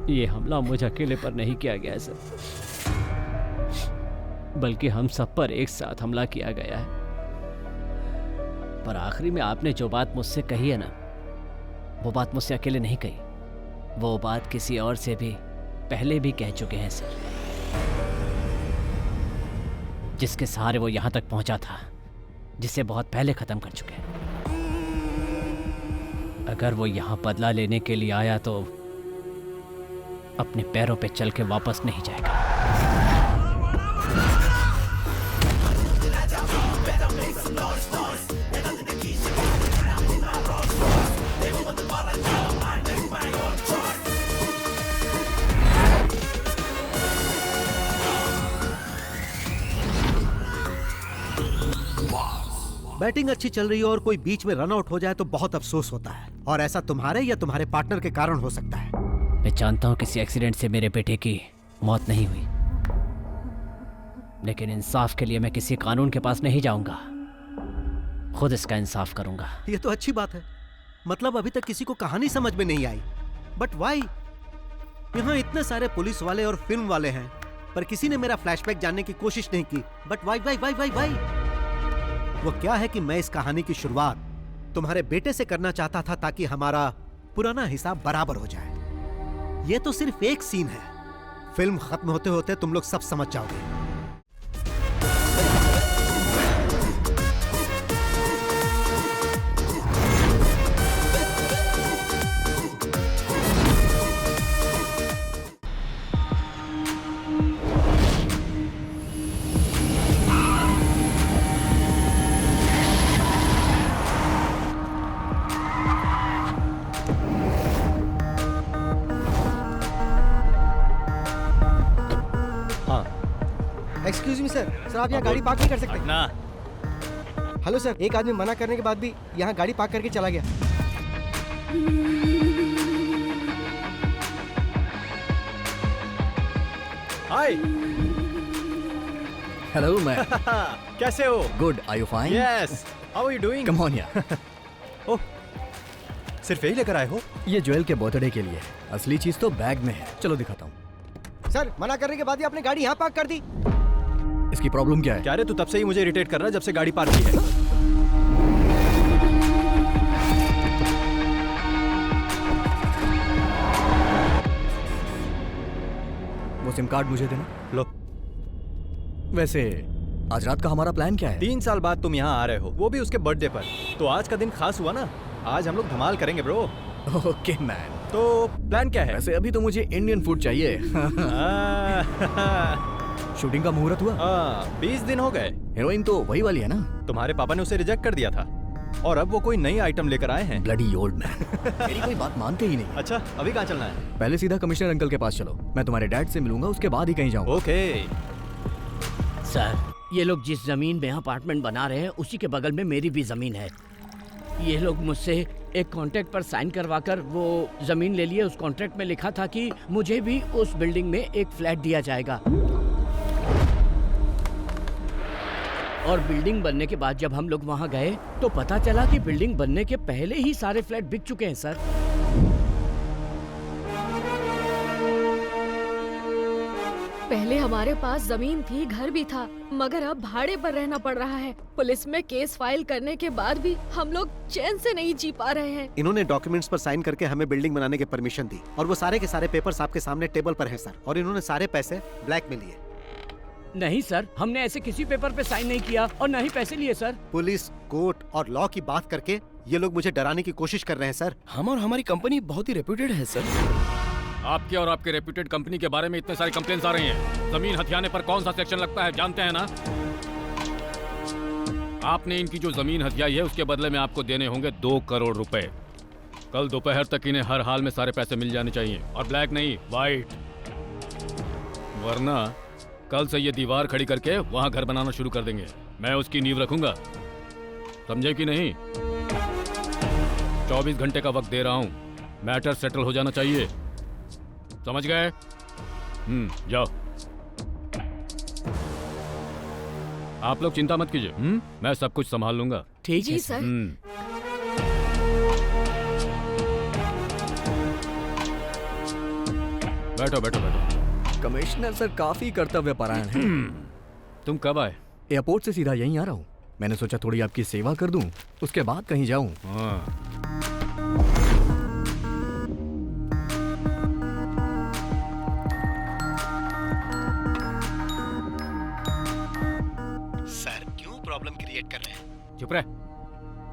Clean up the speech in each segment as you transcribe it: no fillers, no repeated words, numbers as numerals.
ये हमला मुझ अकेले पर नहीं किया गया है सर, बल्कि हम सब पर एक साथ हमला किया गया है। पर आखिरी में आपने जो बात मुझसे कही है ना, वो बात मुझसे अकेले नहीं कही, वो बात किसी और से भी पहले भी कह चुके हैं सर। जिसके सहारे वो यहां तक पहुंचा था, जिसे बहुत पहले खत्म कर चुके हैं। अगर वो यहां बदला लेने के लिए आया तो अपने पैरों पे चल के वापस नहीं जाएगा। बैटिंग अच्छी चल रही हो और कोई बीच में रन आउट हो जाए तो बहुत अफसोस होता है, और ऐसा तुम्हारे या तुम्हारे पार्टनर के कारण हो सकता है। मैं जानता हूं किसी एक्सीडेंट से मेरे बेटे की मौत नहीं हुई, लेकिन इंसाफ के लिए मैं किसी कानून के पास नहीं जाऊंगा, खुद इसका इंसाफ करूंगा। ये तो अच्छी बात है। मतलब अभी तक किसी को कहानी समझ में नहीं आई, बट वाई? यहाँ इतने सारे पुलिस वाले और फिल्म वाले हैं, पर किसी ने मेरा फ्लैशबैक जानने की कोशिश नहीं की। But why why why why why? वो क्या है कि मैं इस कहानी की शुरुआत तुम्हारे बेटे से करना चाहता था, ताकि हमारा पुराना हिसाब बराबर हो जाए। ये तो सिर्फ एक सीन है, फिल्म खत्म होते होते तुम लोग सब समझ जाओगे। एक्सक्यूज मी सर, आप यहाँ गाड़ी पार्क नहीं कर सकते? ना। हेलो सर, एक आदमी मना करने के बाद भी यहाँ गाड़ी पार्क करके चला गया। हाय। Hello man. कैसे हो? Good, are you fine? Yes, how are you doing? Come on यार। ओह, सिर्फ यही लेकर आए हो? ये ज्वेल के बर्थडे के लिए है, असली चीज तो बैग में है। चलो दिखाता हूँ। सर, मना करने के बाद ही आपने गाड़ी यहाँ पार्क कर दी। इसकी प्रॉब्लम क्या है? क्या रे, तू तब से ही मुझे इरिटेट कर रहा है जब से गाड़ी पार्क की है। वो सिम कार्ड मुझे देना। लो। वैसे आज रात का हमारा प्लान क्या है? 3 साल बाद तुम यहाँ आ रहे हो, वो भी उसके बर्थडे पर। तो आज का दिन खास हुआ ना, आज हम लोग धमाल करेंगे ब्रो। Okay man. तो प्लान क्या है? वैसे अभी तो मुझे इंडियन फूड चाहिए। शूटिंग का मुहूर्त हुआ? 20 दिन हो गए। हीरोइन तो वही वाली है ना? तुम्हारे पापा ने उसे रिजेक्ट कर दिया था, और अब वो कोई नई आइटम लेकर आए हैं। Bloody old man. मेरी कोई बात मानते ही नहीं। अच्छा, अभी कहाँ चलना है? पहले सीधा कमिश्नर अंकल के पास चलो, मैं तुम्हारे डैड से मिलूंगा, उसके बाद ही कहीं जाऊंगा। ओके। सर, ये लोग जिस जमीन में अपार्टमेंट बना रहे हैं उसी के बगल में मेरी भी जमीन है। ये लोग मुझसे एक कॉन्ट्रैक्ट पर साइन करवाकर वो जमीन ले लिए। उस कॉन्ट्रैक्ट में लिखा था कि मुझे भी उस बिल्डिंग में एक फ्लैट दिया जाएगा, और बिल्डिंग बनने के बाद जब हम लोग वहां गए तो पता चला कि बिल्डिंग बनने के पहले ही सारे फ्लैट बिक चुके हैं सर। पहले हमारे पास जमीन थी, घर भी था, मगर अब भाड़े पर रहना पड़ रहा है। पुलिस में केस फाइल करने के बाद भी हम लोग चैन से नहीं जी पा रहे हैं। इन्होंने डॉक्यूमेंट्स पर साइन करके हमें बिल्डिंग बनाने की परमिशन दी, और वो सारे के सारे पेपर्स आपके सामने टेबल पर हैं सर, और इन्होंने सारे पैसे ब्लैक में लिए। नहीं सर, हमने ऐसे किसी पेपर पे साइन नहीं किया और न ही पैसे लिए सर। पुलिस, कोर्ट और लॉ की बात करके ये लोग मुझे डराने की कोशिश कर रहे हैं सर। हम और हमारी कंपनी बहुत ही रेप्यूटेड है सर। आपके और आपके रेप्यूटेड कंपनी के बारे में इतने सारे कंप्लेंट्स आ रही हैं। जमीन हथियाने पर कौन सा सेक्शन लगता है जानते हैं ना? आपने इनकी जो जमीन हथियाई है उसके बदले में आपको देने होंगे 2 करोड़ रुपए। कल दोपहर तक इन्हें हर हाल में सारे पैसे मिल जाने चाहिए, और ब्लैक नहीं, व्हाइट। वरना कल से ये दीवार खड़ी करके वहां घर बनाना शुरू कर देंगे। मैं उसकी नींव रखूंगा, समझे कि नहीं? 24 घंटे का वक्त दे रहा हूं, मैटर सेटल हो जाना चाहिए, समझ गए? जाओ। आप लोग चिंता मत कीजिए, मैं सब कुछ संभाल लूंगा। ठीक है सर। बैठो बैठो बैठो। कमिश्नर सर काफी कर्तव्यपरायण हैं। तुम कब आए? एयरपोर्ट से सीधा यहीं आ रहा हूँ। मैंने सोचा थोड़ी आपकी सेवा कर दूं, उसके बाद कहीं जाऊं। हाँ। सर क्यों प्रॉब्लम क्रिएट कर रहे हैं? चुप रह।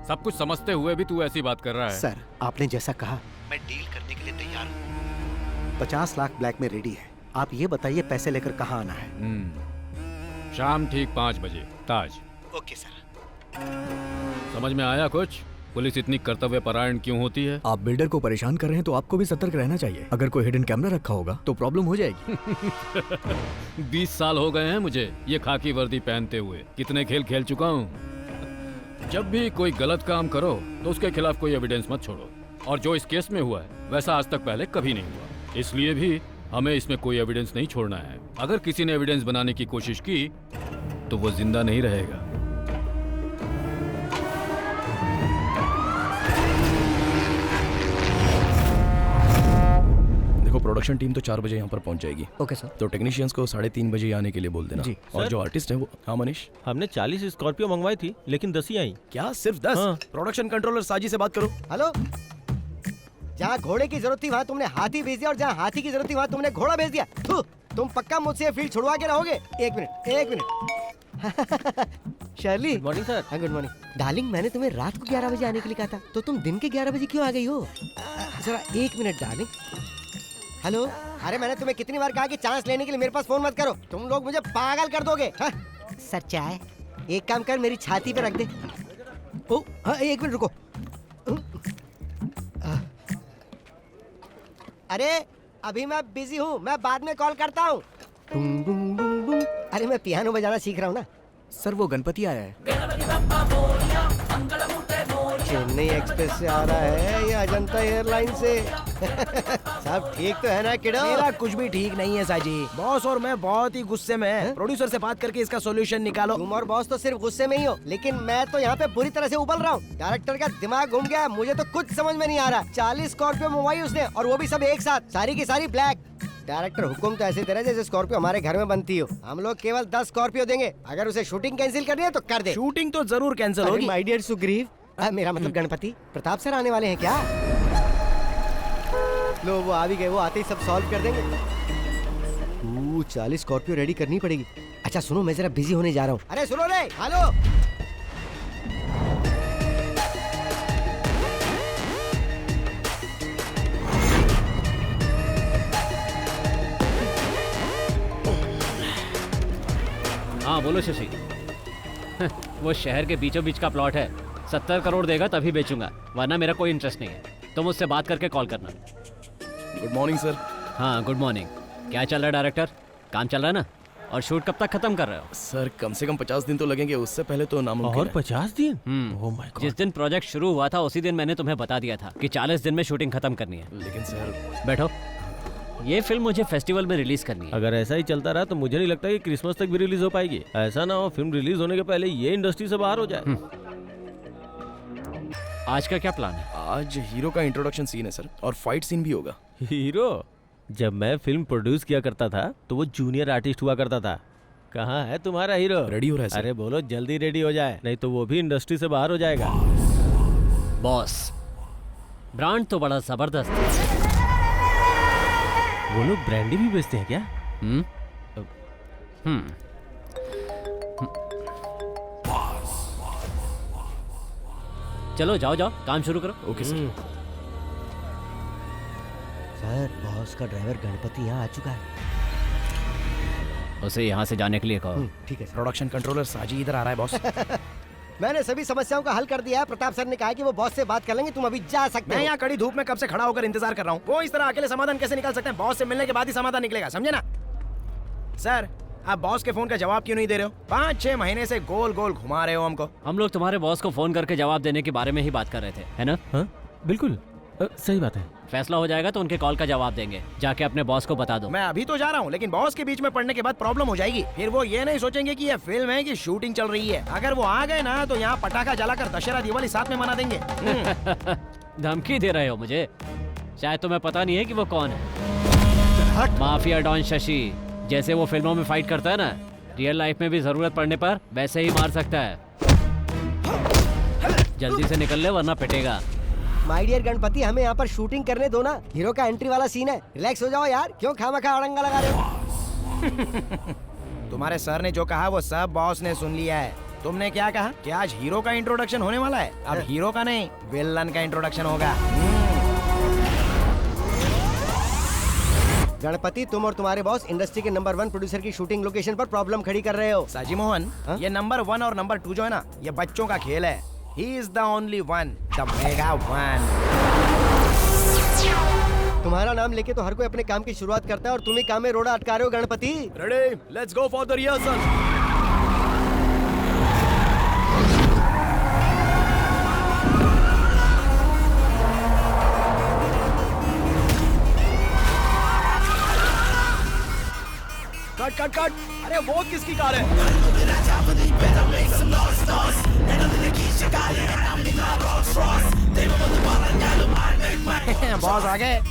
सब कुछ समझते हुए भी तू ऐसी बात कर रहा है। सर आपने जैसा कहा मैं डील करने के लिए तैयार हूँ। 50 लाख ब्लैक में रेडी है। आप ये बताइए पैसे लेकर कहाँ आना है? शाम ठीक 5 बजे ताज। Okay sir. समझ में आया कुछ? पुलिस इतनी कर्तव्यपरायण क्यों होती है? आप बिल्डर को परेशान कर रहे हैं तो आपको भी सतर्क रहना चाहिए। अगर कोई हिडन कैमरा रखा होगा तो प्रॉब्लम हो जाएगी। 20 साल हो गए हैं मुझे ये खाकी वर्दी पहनते हुए। कितने खेल खेल चुका हूँ। जब भी कोई गलत काम करो तो उसके खिलाफ कोई एविडेंस मत छोड़ो। और जो इस केस में हुआ है वैसा आज तक पहले कभी नहीं हुआ। इसलिए भी हमें इसमें कोई एविडेंस नहीं छोड़ना है। अगर किसी ने एविडेंस बनाने की कोशिश की तो वो जिंदा नहीं रहेगा। देखो प्रोडक्शन टीम तो 4 बजे यहाँ पर पहुँच जाएगी। Okay sir. तो टेक्नीशियंस को 3:30 बजे आने के लिए बोल देना। जी। और जो आर्टिस्ट है वो, हाँ मनीष, हमने 40 स्कॉर्पियो मंगवाई थी लेकिन 10 ही आई। क्या सिर्फ 10? हाँ। प्रोडक्शन कंट्रोलर साजी से बात करो। हेलो, जहाँ घोड़े की जरूरत थी वहाँ तुमने हाथी भेज दिया और जहाँ हाथी की जरूरत थी वहाँ तुमने घोड़ा भेज दिया। थू, तुम पक्का मुझसे ये फील्ड छुड़वा के रहोगे? एक minute. Shirley. Good morning sir. हाँ गुड मॉर्निंग। डार्लिंग मैंने तुम्हें रात को 11 बजे आने के लिए कहा था, तो तुम दिन के 11 बजे क्यों आ गई हो? जरा 1 मिनट डार्लिंग। हेलो, अरे मैंने तुम्हें कितनी बार कहा कि चांस लेने के लिए मेरे पास फोन मत करो, तुम लोग मुझे पागल कर दोगे। हाँ? सर चाय एक काम कर, मेरी छाती पे रख दे। ओ हाँ 1 मिनट रुको। अरे अभी मैं बिजी हूँ, मैं बाद में कॉल करता हूँ। अरे मैं पियानो बजाना सीख रहा हूँ ना। सर वो गणपति आया है। चेन्नई एक्सप्रेस से आ रहा है या अजंता एयरलाइन से? सब ठीक तो है ना किडो? मेरा कुछ भी ठीक नहीं है साजी। बॉस और मैं बहुत ही गुस्से में हैं। प्रोड्यूसर से बात करके इसका सॉल्यूशन निकालो। तुम और बॉस तो सिर्फ गुस्से में ही हो, लेकिन मैं तो यहाँ पे बुरी तरह से उबल रहा हूँ। डायरेक्टर का दिमाग घूम गया है, मुझे तो कुछ समझ में नहीं आ रहा। 40 स्कॉर्पियो मंगवाई उसने और वो भी सब एक साथ, सारी की सारी ब्लैक। डायरेक्टर हुकुम तो ऐसे दे रहा है जैसे स्कॉर्पियो हमारे घर में बनती हो। हम लोग केवल 10 स्कॉर्पियो देंगे, अगर उसे शूटिंग कैंसिल करनी है तो कर दे। शूटिंग तो जरूर कैंसिल होगी। माय डियर सुग्रीव, मेरा मतलब गणपति प्रताप सर आने वाले हैं क्या? लो वो आ भी गए, वो आते ही सब सॉल्व कर देंगे। 40 स्कॉर्पियो रेडी करनी पड़ेगी। अच्छा सुनो, मैं जरा बिजी होने जा रहा हूँ। अरे सुनो रे, हेलो। हाँ बोलो शशि। वो शहर के बीचों बीच का प्लॉट है, 70 करोड़ देगा तभी बेचूंगा, वरना मेरा कोई इंटरेस्ट नहीं है। तुम मुझसे बात करके कॉल करना। Good morning sir. हाँ गुड मॉर्निंग। क्या चल रहा है डायरेक्टर? काम चल रहा है ना? और शूट कब तक खत्म कर रहे हो? सर कम से कम 50 दिन तो लगेंगे, उससे पहले तो नामुमकिन और है। 50 दिन? Oh my God. जिस दिन प्रोजेक्ट शुरू हुआ था उसी दिन मैंने तुम्हें बता दिया था कि 40 दिन में शूटिंग खत्म करनी है। लेकिन सर बैठो। ये फिल्म मुझे फेस्टिवल में रिलीज करनी है। अगर ऐसा ही चलता रहा तो मुझे नहीं लगता कि क्रिसमस तक भी रिलीज हो पाएगी। ऐसा ना हो फिल्म रिलीज होने के पहले ये इंडस्ट्री से बाहर हो जाए। आज का क्या प्लान है? आज हीरो का इंट्रोडक्शन सीन है सर, और फाइट सीन भी होगा। हीरो? जब मैं फिल्म प्रोड्यूस किया करता था तो वो जूनियर आर्टिस्ट हुआ करता था। कहाँ है तुम्हारा हीरो? रेडी हो रहा है सर। अरे बोलो जल्दी रेडी हो जाए, नहीं तो वो भी इंडस्ट्री से बाहर हो जाएगा। बॉस, ब्रांड तो बड़ा जबरदस्त है। वो लोग ब्रांडी भी बेचते हैं क्या? चलो जाओ जाओ, काम शुरू करो। Okay sir. सर बॉस का ड्राइवर गणपति यहाँ आ चुका है। उसे यहाँ से जाने के लिए कहो। ठीक है। प्रोडक्शन कंट्रोलर साजी इधर आ रहा है बॉस। मैंने सभी समस्याओं का हल कर दिया है। प्रताप सर ने कहा कि वो बॉस से बात कर लेंगे, तुम अभी जा सकते मैं हो। यहाँ कड़ी धूप में कब से खड़ा होकर इंतजार कर रहा हूँ। वो इस तरह अकेले समाधान कैसे निकाल सकते हैं? बॉस से मिलने के बाद ही समाधान निकलेगा, समझे ना? सर आप बॉस के फोन का जवाब क्यों नहीं दे रहे हो? 5-6 महीने से गोल गोल घुमा रहे हो हमको। हम लोग तुम्हारे बॉस को फोन करके जवाब देने के बारे में ही बात कर रहे थे, है ना? हाँ बिल्कुल सही बात है। फैसला हो जाएगा तो उनके कॉल का जवाब देंगे। जाके अपने बॉस को बता दो। मैं अभी तो जा रहा हूँ, लेकिन बॉस के बीच में पड़ने के बाद प्रॉब्लम हो जाएगी। फिर वो ये नहीं सोचेंगे कि ये फिल्म है कि शूटिंग चल रही है। अगर वो आ गए ना तो यहाँ पटाखा जलाकर दशहरा दिवाली साथ में मना देंगे। धमकी दे रहे हो मुझे? शायद तुम्हें पता नहीं है कि वो कौन है। हट। माफिया डॉन शशि, जैसे वो फिल्मों में फाइट करता है ना, रियल लाइफ में भी जरूरत पड़ने पर वैसे ही मार सकता है। जल्दी से निकल ले वरना पिटेगा। माय डियर गणपति, हमें यहाँ पर शूटिंग करने दो ना। हीरो का एंट्री वाला सीन है, रिलैक्स हो जाओ यार, क्यों खामखा अड़ंगा लगा रहे हो? तुम्हारे सर ने जो कहा वो सब बॉस ने सुन लिया है। तुमने क्या कहा कि आज हीरो का इंट्रोडक्शन होने वाला है? अब हीरो का नहीं, विलन का इंट्रोडक्शन होगा। गणपति, तुम और तुम्हारे बॉस इंडस्ट्री के नंबर 1 प्रोड्यूसर की शूटिंग लोकेशन पर प्रॉब्लम खड़ी कर रहे हो। साजी मोहन, ये नंबर 1 और नंबर 2 जो है ना, ये बच्चों का खेल है। He is the only one, the mega one. तुम्हारा नाम लेके तो हर कोई अपने काम की शुरुआत करता है और तुम ही काम में रोड़ा अटका रहे हो Ganpati. Ready? Let's go for the rehearsal. Cut cut cut. अरे वो किसकी कार है? बॉस आ गए।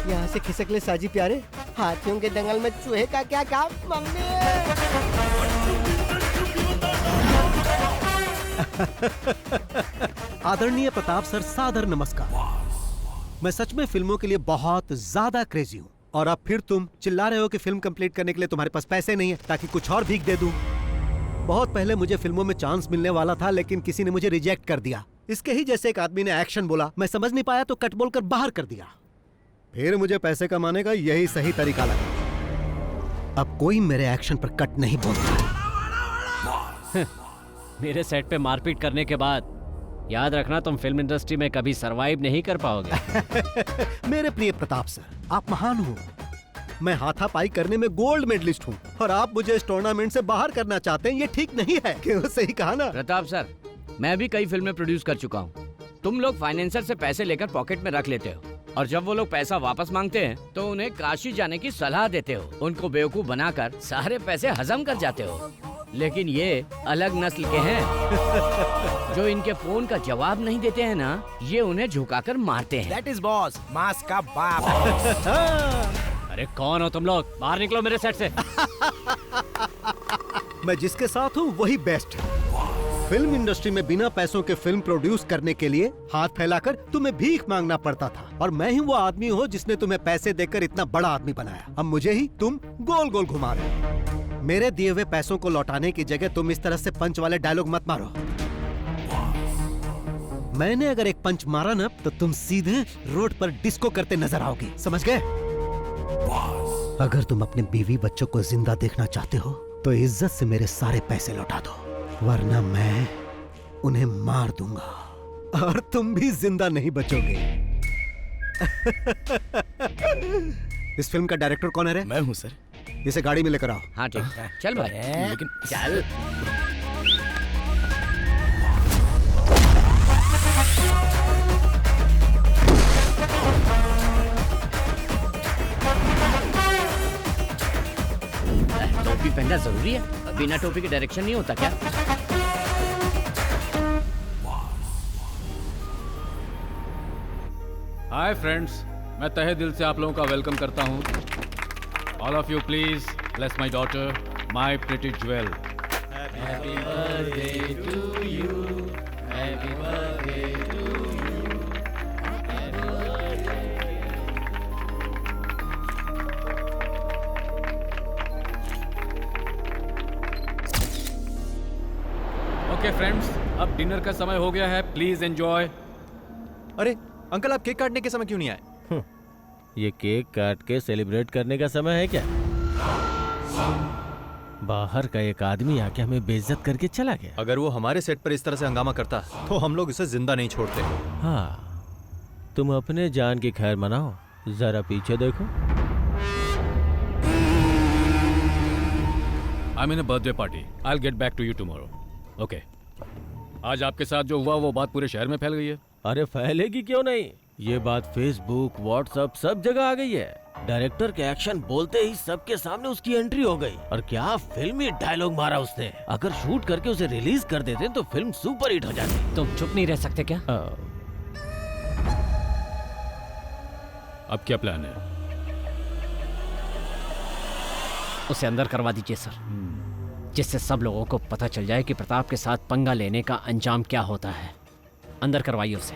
यहाँ से खिसक ले साजी प्यारे, हाथियों के दंगल में चूहे का क्या काम। मम्मी आदरणीय प्रताप सर, सादर नमस्कार। मैं सच में फिल्मों के लिए बहुत ज्यादा क्रेजी हूँ और अब फिर तुम चिल्ला रहे हो कि फिल्म कंप्लीट करने के लिए तुम्हारे पास पैसे नहीं है ताकि कुछ और भीख दे दूं। बहुत पहले मुझे फिल्मों में चांस मिलने वाला था, लेकिन किसी ने मुझे रिजेक्ट कर दिया। इसके ही जैसे एक आदमी ने एक्शन बोला, मैं समझ नहीं पाया तो कट बोलकर बाहर कर दिया। फिर मुझे पैसे कमाने का यही सही तरीका लगा। अब कोई मेरे एक्शन पर कट नहीं बोलता। मेरे सेट पे मारपीट करने के बाद याद रखना, तुम फिल्म इंडस्ट्री में कभी सरवाइव नहीं कर पाओगे। मेरे प्रिय प्रताप सर, आप महान हो। मैं हाथापाई करने में गोल्ड मेडलिस्ट हूँ और आप मुझे इस टूर्नामेंट से बाहर करना चाहते हैं, ये ठीक नहीं है। क्यों? सही कहा ना प्रताप सर, मैं भी कई फिल्में प्रोड्यूस कर चुका हूँ। तुम लोग फाइनेंसर से पैसे लेकर पॉकेट में रख लेते हो और जब वो लोग पैसा वापस मांगते हैं तो उन्हें काशी जाने की सलाह देते हो। उनको बेवकूफ बनाकर सारे पैसे हजम कर जाते हो। लेकिन ये अलग नस्ल के हैं जो इनके फोन का जवाब नहीं देते हैं ना, ये उन्हें झुकाकर मारते हैं। That is boss, मास का बाप। अरे कौन हो तुम लोग? बाहर निकलो मेरे सेट से। मैं जिसके साथ हूँ वही बेस्ट है। फिल्म इंडस्ट्री में बिना पैसों के फिल्म प्रोड्यूस करने के लिए हाथ फैलाकर तुम्हें भीख मांगना पड़ता था और मैं ही वो आदमी हूँ जिसने तुम्हें पैसे देकर इतना बड़ा आदमी बनाया। अब मुझे ही तुम गोल गोल घुमा रहे हो। मेरे दिए हुए पैसों को लौटाने की जगह तुम इस तरह से पंच वाले डायलॉग मत मारो। मैंने अगर एक पंच मारा ना तो तुम सीधे रोड पर डिस्को करते नजर आओगे, समझ गए? अगर तुम अपने बीवी बच्चों को जिंदा देखना चाहते हो तो इज्जत से मेरे सारे पैसे लौटा दो, वरना मैं उन्हें मार दूंगा और तुम भी जिंदा नहीं बचोगे। इस फिल्म का डायरेक्टर कौन है रे? मैं हूँ सर। इसे गाड़ी में लेकर आओ। हाँ ठीक, चल भाई। लेकिन चल। टोपी पहनना जरूरी है, बिना टोपी के डायरेक्शन नहीं होता क्या? हाय फ्रेंड्स, मैं तहे दिल से आप लोगों का वेलकम करता हूँ। All of you please bless my daughter, my pretty jewel. Happy birthday to you, happy birthday to you. Okay friends, अब डिनर का समय हो गया है, प्लीज एंजॉय। अरे अंकल, आप केक काटने के समय क्यों नहीं आए? ये केक काट के सेलिब्रेट करने का समय है क्या? बाहर का एक आदमी आके हमें बेइज्जत करके चला गया। अगर वो हमारे सेट पर इस तरह से हंगामा करता तो हम लोग उसे जिंदा नहीं छोड़ते। हाँ, तुम अपने जान की खैर मनाओ, जरा पीछे देखो। I mean a birthday party, I will get back to you tomorrow. Okay, आज आपके साथ जो हुआ वो बात पूरे शहर में फैल गई है। अरे फैलेगी क्यों नहीं, ये बात फेसबुक व्हाट्सएप सब जगह आ गई है। डायरेक्टर के एक्शन बोलते ही सबके सामने उसकी एंट्री हो गई। और क्या फिल्मी डायलॉग मारा उसने। अगर शूट करके उसे रिलीज कर देते तो फिल्म सुपर हिट हो जाती। तुम चुप नहीं रह सकते क्या? अब क्या प्लान है? उसे अंदर करवा दीजिए सर, जिससे सब लोगों को पता चल जाए कि प्रताप के साथ पंगा लेने का अंजाम क्या होता है। अंदर करवाइए उसे।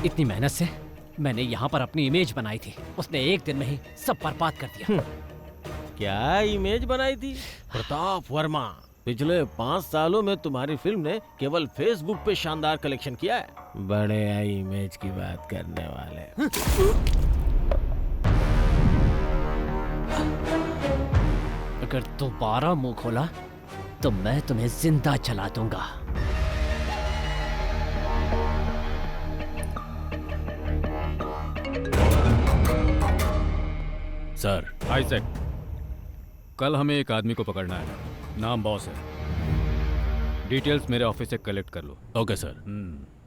इतनी मेहनत से मैंने यहाँ पर अपनी इमेज बनाई थी, उसने एक दिन में ही सब बर्बाद कर दिया। क्या इमेज बनाई थी? प्रताप वर्मा, पिछले 5 सालों में तुम्हारी फिल्म ने केवल फेसबुक पे शानदार कलेक्शन किया है। बड़े आई इमेज की बात करने वाले। अगर दोबारा मुंह खोला तो मैं तुम्हें जिंदा जला दूंगा। सर, आइजैक, कल हमें एक आदमी को पकड़ना है, नाम बॉस है। डिटेल्स मेरे ऑफिस से कलेक्ट कर लो। Okay sir,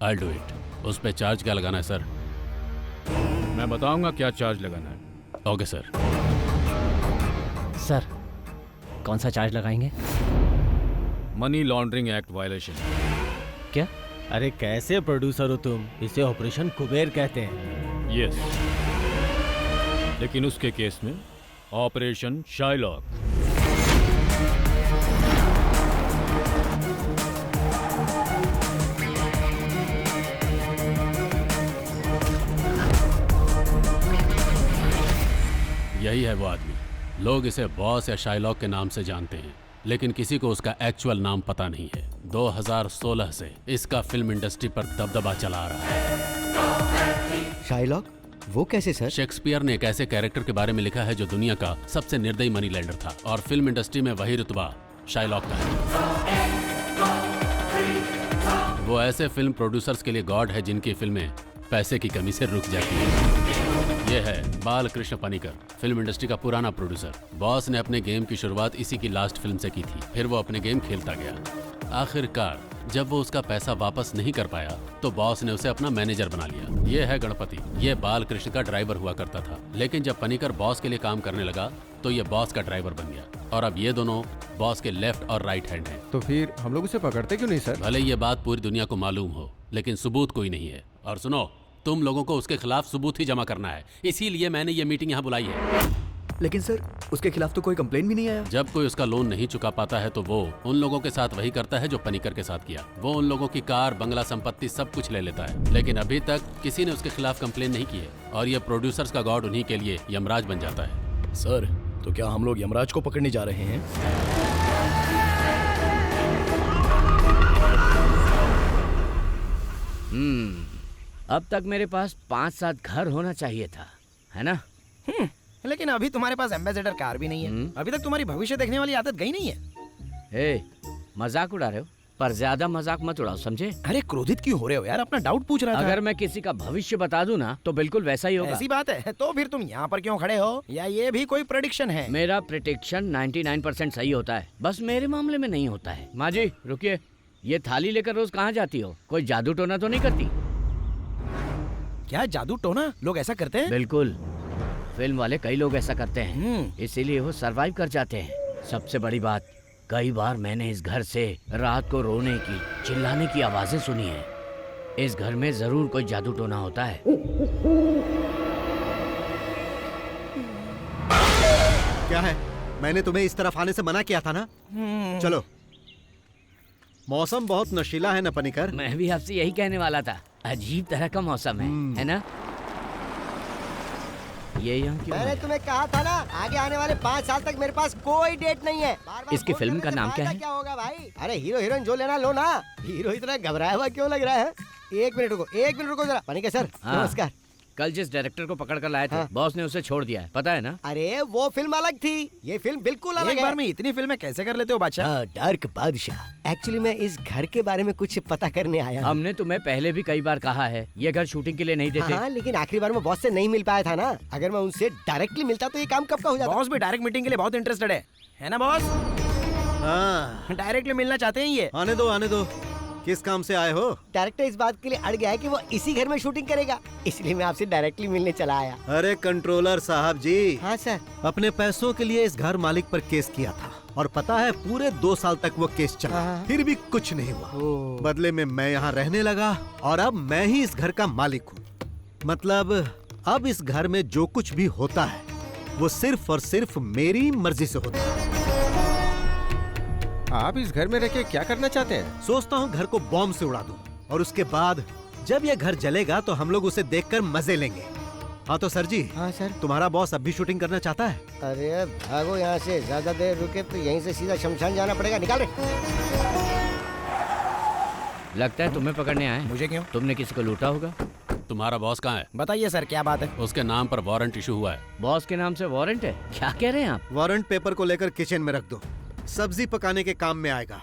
I do it. उस पे चार्ज क्या लगाना है सर? मैं बताऊंगा क्या चार्ज लगाना है। Okay sir. सर, कौन सा चार्ज लगाएंगे? Money laundering act violation. क्या? अरे कैसे प्रोड्यूसर हो तुम? इसे ऑपरेशन कुबेर कहते हैं। यस, लेकिन उसके केस में ऑपरेशन शाइलॉक। यही है वो आदमी। लोग इसे बॉस या शाइलॉक के नाम से जानते हैं, लेकिन किसी को उसका एक्चुअल नाम पता नहीं है। 2016 से इसका फिल्म इंडस्ट्री पर दबदबा चला आ रहा है। शाइलॉक? वो कैसे सर? शेक्सपियर ने एक ऐसे कैरेक्टर के बारे में लिखा है जो दुनिया का सबसे निर्दयी मनी लेंडर था, और फिल्म इंडस्ट्री में वही रुतबा शाइलॉक का है। वो ऐसे फिल्म प्रोड्यूसर्स के लिए गॉड है जिनकी फिल्में पैसे की कमी से रुक जाती है। ये है बालकृष्ण पनिकर, फिल्म इंडस्ट्री का पुराना प्रोड्यूसर। बॉस ने अपने गेम की शुरुआत इसी की लास्ट फिल्म से की थी। फिर वो अपने गेम खेलता गया। आखिरकार जब वो उसका पैसा वापस नहीं कर पाया तो बॉस ने उसे अपना मैनेजर बना लिया। ये है गणपति, ये बालकृष्ण का ड्राइवर हुआ करता था। लेकिन जब पनिकर बॉस के लिए काम करने लगा तो ये बॉस का ड्राइवर बन गया, और अब ये दोनों बॉस के लेफ्ट और राइट हैंड हैं। तो फिर हम लोग उसे पकड़ते क्यों नहीं सर? भले ये बात पूरी दुनिया को मालूम हो, लेकिन सबूत कोई नहीं है। और सुनो, तुम लोगों को उसके खिलाफ सबूत ही जमा करना है, इसीलिए मैंने ये मीटिंग यहाँ बुलाई है। लेकिन सर, उसके खिलाफ तो कोई कंप्लेंट भी नहीं आया। जब कोई उसका लोन नहीं चुका पाता है तो वो उन लोगों के साथ वही करता है जो पनिकर के साथ किया। वो उन लोगों की कार, बंगला, संपत्ति सब कुछ ले लेता है, लेकिन अभी तक किसी ने उसके खिलाफ कंप्लेन नहीं की है। और ये प्रोड्यूसर्स का गॉड उन्हीं के लिए यमराज बन जाता है। सर, तो क्या हम लोग यमराज को पकड़ने जा रहे हैं? अब तक मेरे पास 5-7 घर होना चाहिए था, है ना? लेकिन अभी तुम्हारे पास एम्बेसडर कार भी नहीं है। अभी तक तुम्हारी भविष्य देखने वाली आदत गई नहीं है। मजाक उड़ा रहे हो, पर ज्यादा मजाक मत उड़ाओ, समझे? अरे क्रोधित क्यों हो रहे हो यार? अपना डाउट पूछ रहा था। अगर मैं किसी का भविष्य बता दूं ना तो बिल्कुल वैसा ही होगा। ऐसी बात है तो फिर तुम यहाँ पर क्यों खड़े हो? या ये भी कोई प्रेडिक्शन है? मेरा प्रेडिक्शन 99% सही होता है, बस मेरे मामले में नहीं होता है। माँ जी रुकिए, ये थाली लेकर रोज कहाँ जाती हो? कोई जादू टोना तो नहीं करती? क्या जादू टोना? लोग ऐसा करते हैं? बिल्कुल, फिल्म वाले कई लोग ऐसा करते हैं, इसीलिए वो सरवाइव कर जाते हैं। सबसे बड़ी बात, कई बार मैंने इस घर से रात को रोने की, चिल्लाने की आवाजें सुनी है। इस घर में जरूर कोई जादू टोना होता है। क्या है? मैंने तुम्हें इस तरफ आने से मना किया था ना। चलो। मौसम बहुत नशीला है ना पनिकर? मैं भी आपसे यही कहने वाला था, अजीब तरह का मौसम है ना? ये यहाँ क्यों मैंने आया? तुम्हें कहा था ना, आगे आने वाले 5 साल तक मेरे पास कोई डेट नहीं है। बार-बार इसकी फोन फिल्म करने का से नाम क्या फायदा है? क्या होगा भाई? अरे हीरो हीरोइन जो लेना लो ना। हीरो इतना घबराया हुआ क्यों लग रहा है? एक मिनट रुको जरा। पनिकर सर, हाँ। नमस्कार। कल जिस डायरेक्टर को पकड़ कर लाए थे, हाँ। बॉस ने उसे छोड़ दिया है, पता है ना? अरे वो फिल्म अलग थी, ये फिल्म बिल्कुल अलग एक है। बार में इतनी फिल्में कैसे कर लेते हो बादशाह? डार्क बादशाह। एक्चुअली मैं इस घर के बारे में कुछ पता करने आया हूँ। हमने तुम्हें पहले भी कई बार कहा है, ये घर शूटिंग के लिए नहीं देते। हाँ, लेकिन आखिरी बार मैं बॉस से नहीं मिल पाया था ना। अगर मैं उनसे डायरेक्टली मिलता तो ये काम कब का हो जाता। बॉस भी डायरेक्ट मीटिंग के लिए बहुत इंटरेस्टेड है ना बॉस? हाँ, डायरेक्टली मिलना चाहते हैं ये। आने दो। किस काम से आए हो? डायरेक्टर इस बात के लिए अड़ गया है कि वो इसी घर में शूटिंग करेगा, इसलिए मैं आपसे डायरेक्टली मिलने चला आया। अरे कंट्रोलर साहब जी। हाँ सर। अपने पैसों के लिए इस घर मालिक पर केस किया था और पता है पूरे 2 साल तक वो केस चला, हाँ। फिर भी कुछ नहीं हुआ। बदले में मैं यहाँ रहने लगा और अब मैं ही इस घर का मालिक हूँ। मतलब अब इस घर में जो कुछ भी होता है वो सिर्फ और सिर्फ मेरी मर्जी से होता है। आप इस घर में रह के क्या करना चाहते हैं? सोचता हूँ घर को बॉम्ब से उड़ा दूं और उसके बाद जब ये घर जलेगा तो हम लोग उसे देखकर मजे लेंगे। हाँ तो सर जी। हाँ सर। तुम्हारा बॉस अब भी शूटिंग करना चाहता है? अरे भागो यहाँ से, ज्यादा देर रुके तो यहीं से सीधा शमशान जाना पड़ेगा। निकाल रे। लगता है तुम्हें पकड़ने आए। मुझे क्यों? तुमने किसी को लूटा होगा। तुम्हारा बॉस कहाँ है? बताइए सर, क्या बात है? उसके नाम पर वारंट इशू हुआ है। बॉस के नाम से वारंट है? क्या कह रहे हैं आप? वारंट पेपर को लेकर किचन में रख दो, सब्जी पकाने के काम में आएगा।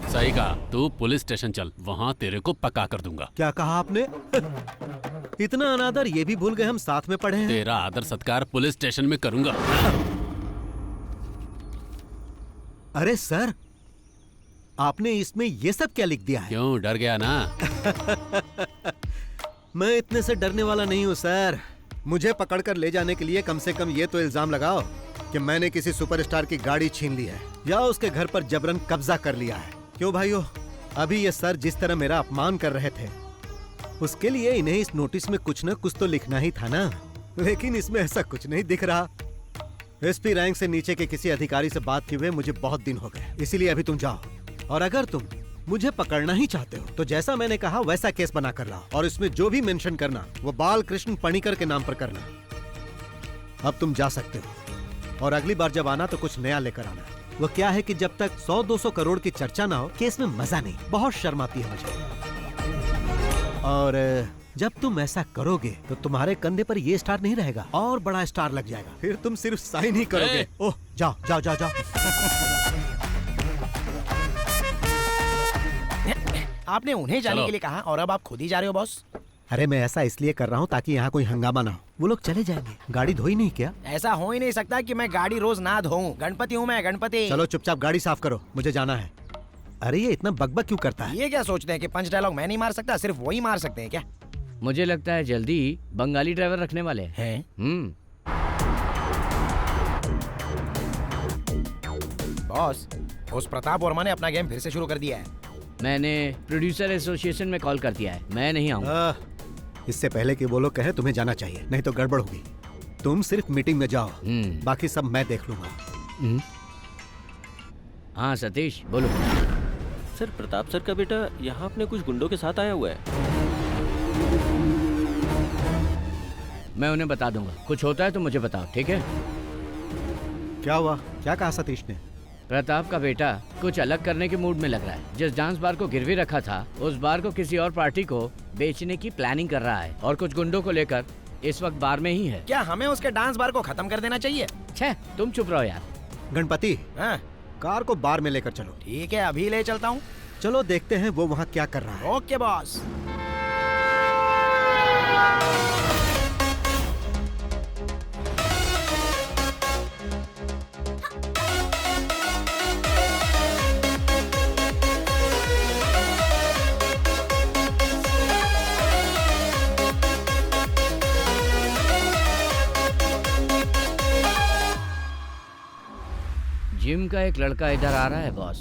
सही कहा, तू पुलिस स्टेशन चल, वहाँ तेरे को पका कर दूंगा। क्या कहा आपने? इतना अनादर ये भी भूल गए हम साथ में पढ़े हैं। तेरा आदर सत्कार पुलिस स्टेशन में करूंगा। अरे सर, आपने इसमें ये सब क्या लिख दिया है? क्यों, डर गया ना? मैं इतने से डरने वाला नहीं हूँ सर। मुझे पकड़कर ले जाने के लिए कम से कम ये तो इल्जाम लगाओ कि मैंने किसी सुपरस्टार की गाड़ी छीन ली है या उसके घर पर जबरन कब्जा कर लिया है। क्यों भाइयों, अभी ये सर जिस तरह मेरा अपमान कर रहे थे उसके लिए इन्हें इस नोटिस में कुछ न कुछ तो लिखना ही था ना, लेकिन इसमें ऐसा कुछ नहीं दिख रहा। एसपी रैंक से नीचे के किसी अधिकारी से बात किए हुए मुझे बहुत दिन हो गए, इसीलिए अभी तुम जाओ और अगर तुम मुझे पकड़ना ही चाहते हो तो जैसा मैंने कहा वैसा केस बना कर लाओ और इसमें जो भी मेंशन करना वो बाल कृष्ण पणिकर के नाम पर करना। अब तुम जा सकते हो और अगली बार जब आना तो कुछ नया लेकर आना। वो क्या है कि जब तक 100-200 करोड़ की चर्चा ना हो केस में मजा नहीं, बहुत शर्म आती है मुझे। और जब तुम ऐसा करोगे तो तुम्हारे कंधे पर ये स्टार नहीं रहेगा और बड़ा स्टार लग जाएगा, फिर तुम सिर्फ साइन ही करोगे। ओह जाओ जाओ जाओ जाओ। आपने उन्हें जाने चलो। के लिए कहा और अब आप खुद ही जा रहे हो बॉस? अरे मैं ऐसा इसलिए कर रहा हूँ ताकि यहाँ कोई हंगामा ना हो। वो लोग चले जाएंगे, गाड़ी धोई नहीं क्या? ऐसा हो ही नहीं सकता कि मैं गाड़ी रोज ना धोऊं। गणपति हूँ मैं, गणपति। चलो चुपचाप गाड़ी साफ करो, मुझे जाना है। अरे ये इतना बकबक क्यों करता है? ये क्या सोचते हैं कि पंच डायलॉग मैं नहीं मार सकता, सिर्फ वही मार सकते हैं क्या? मुझे लगता है जल्दी ही बंगाली ड्राइवर रखने वाले हैं। बॉस, उस प्रताप वर्मा ने अपना गेम फिर से शुरू कर दिया है। मैंने प्रोड्यूसर एसोसिएशन में कॉल कर दिया है, मैं नहीं आऊंगा। इससे पहले कि वो लोग कहे तुम्हें जाना चाहिए, नहीं तो गड़बड़ होगी। तुम सिर्फ मीटिंग में जाओ, बाकी सब मैं देख लूंगा। हाँ सतीश बोलो। सर, प्रताप सर का बेटा यहाँ अपने कुछ गुंडों के साथ आया हुआ है। मैं उन्हें बता दूंगा, कुछ होता है तो मुझे बताओ, ठीक है? क्या हुआ? क्या कहा सतीश ने? प्रताप का बेटा कुछ अलग करने के मूड में लग रहा है। जिस डांस बार को गिरवी रखा था उस बार को किसी और पार्टी को बेचने की प्लानिंग कर रहा है और कुछ गुंडों को लेकर इस वक्त बार में ही है। क्या हमें उसके डांस बार को खत्म कर देना चाहिए? छे, तुम चुप रहो यार। गणपति, हाँ? कार को बार में लेकर चलो। ठीक है, अभी ले चलता हूँ। चलो देखते हैं वो वहाँ क्या कर रहा है। Okay boss. जिम का एक लड़का इधर आ रहा है बॉस।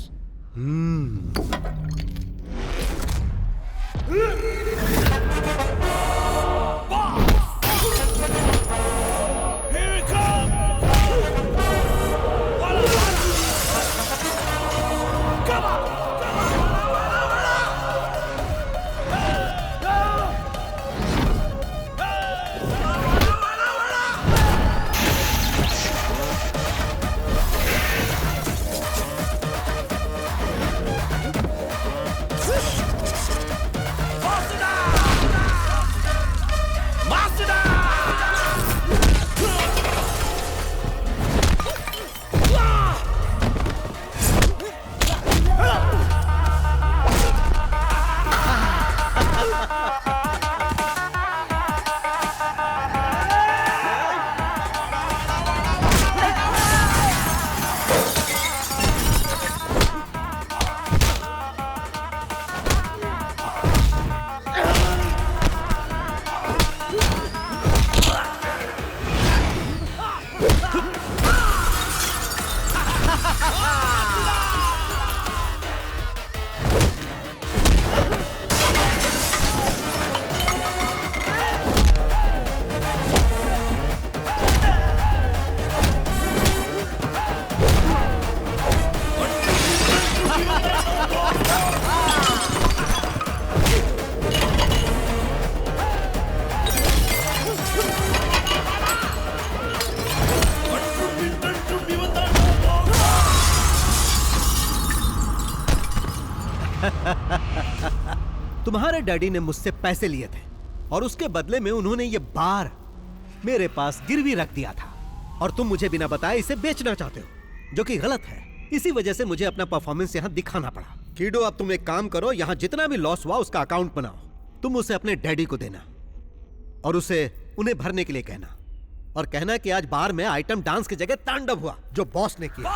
तुम्हारे डैडी ने मुझसे पैसे लिए थे और उसके बदले में उन्होंने ये बार मेरे पास गिरवी रख दिया था और तुम मुझे बिना बताए इसे बेचना चाहते हो, जो कि गलत है। इसी वजह से मुझे अपना परफॉर्मेंस यहाँ दिखाना पड़ा। कीडो, अब तुम एक काम करो, यहाँ जितना भी लॉस हुआ उसका अकाउंट बनाओ। तुम उसे अपने डैडी को देना और उसे उन्हें भरने के लिए कहना, और कहना कि आज बार में आइटम डांस की जगह तांडव हुआ जो बॉस ने किया।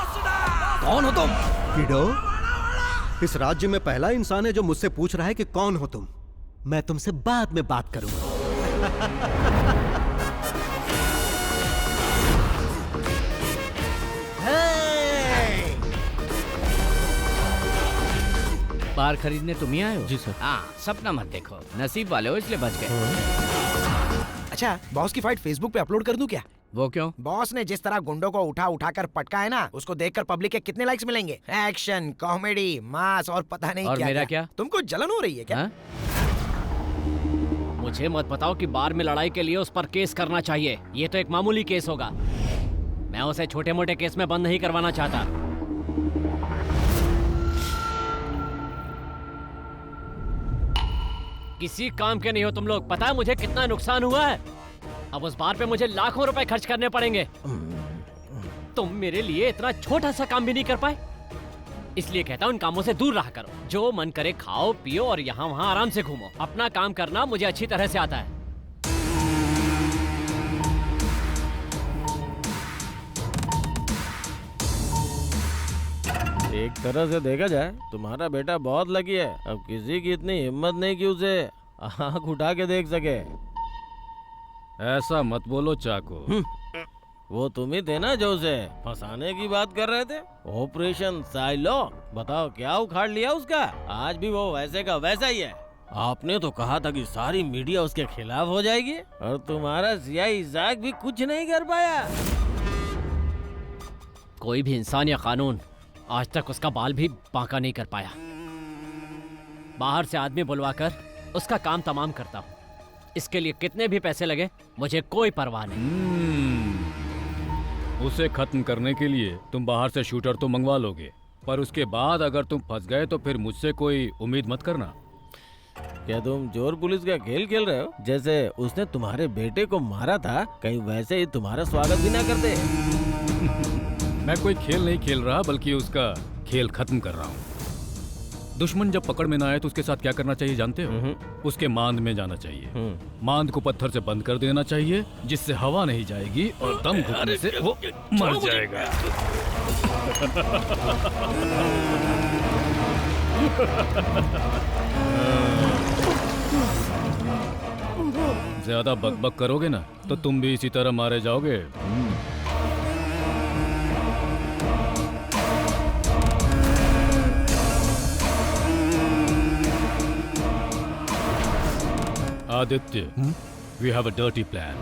कौन हो तुम? कीडो, इस राज्य में पहला इंसान है जो मुझसे पूछ रहा है कि कौन हो तुम। मैं तुमसे बाद में बात करूंगा। बार खरीदने तुम ही आए हो? जी सर। हाँ, सपना मत देखो, नसीब वाले हो इसलिए बच गए। अच्छा, बॉस की फाइट फेसबुक पे अपलोड कर दूं क्या? वो क्यों? बॉस ने जिस तरह गुंडों को उठा उठा कर पटका है ना, उसको देखकर पब्लिक के कितने लाइक्स मिलेंगे। एक्शन, कॉमेडी, मास और पता नहीं और क्या मेरा क्या? तुमको जलन हो रही है क्या? मुझे मत बताओ कि बार में लड़ाई के लिए उस पर केस करना चाहिए। ये तो एक मामूली केस होगा। मैं उसे छोटे मोटे केस में बंद नहीं करवाना चाहता। किसी काम के नहीं हो तुम लोग। पता है मुझे कितना नुकसान हुआ है? अब उस बार पे मुझे लाखों रुपए खर्च करने पड़ेंगे। तुम मेरे लिए इतना छोटा सा काम भी नहीं कर पाए। इसलिए कहता हूँ इन कामों से दूर रहा करो। जो मन करे खाओ पियो और यहाँ वहाँ आराम से घूमो। अपना काम करना मुझे अच्छी तरह से आता है। एक तरह से देखा जाए तुम्हारा बेटा बहुत लकी है। अब किसी की इतनी हिम्मत नहीं कि उसे आँख उठा के देख सके। ऐसा मत बोलो चाको। वो तुम ही थे ना जो उसे फंसाने की बात कर रहे थे। ऑपरेशन साइलो, बताओ क्या उखाड़ लिया उसका। आज भी वो वैसे का वैसा ही है। आपने तो कहा था कि सारी मीडिया उसके खिलाफ हो जाएगी और तुम्हारा सियाही इजाक भी कुछ नहीं कर पाया। कोई भी इंसान या कानून आज तक उसका बाल भी बांका नहीं कर पाया। बाहर से आदमी बुलवाकर उसका काम तमाम करता हूँ। इसके लिए कितने भी पैसे लगे मुझे कोई परवाह नहीं। उसे खत्म करने के लिए तुम बाहर से शूटर तो मंगवा लोगे, पर उसके बाद अगर तुम फंस गए तो फिर मुझसे कोई उम्मीद मत करना। क्या तुम चोर पुलिस का खेल खेल रहे हो? जैसे उसने तुम्हारे बेटे को मारा था, कहीं वैसे ही तुम्हारा स्वागत भी ना करते। मैं कोई खेल नहीं खेल रहा, बल्कि उसका खेल खत्म कर रहा हूँ। दुश्मन जब पकड़ में ना आए तो उसके साथ क्या करना चाहिए जानते हो? उसके मांद में जाना चाहिए। मांद को पत्थर से बंद कर देना चाहिए, जिससे हवा नहीं जाएगी और दम घुटने से वो मर जाएगा। ज्यादा बकबक करोगे ना तो तुम भी इसी तरह मारे जाओगे। Aditya, we have a dirty plan.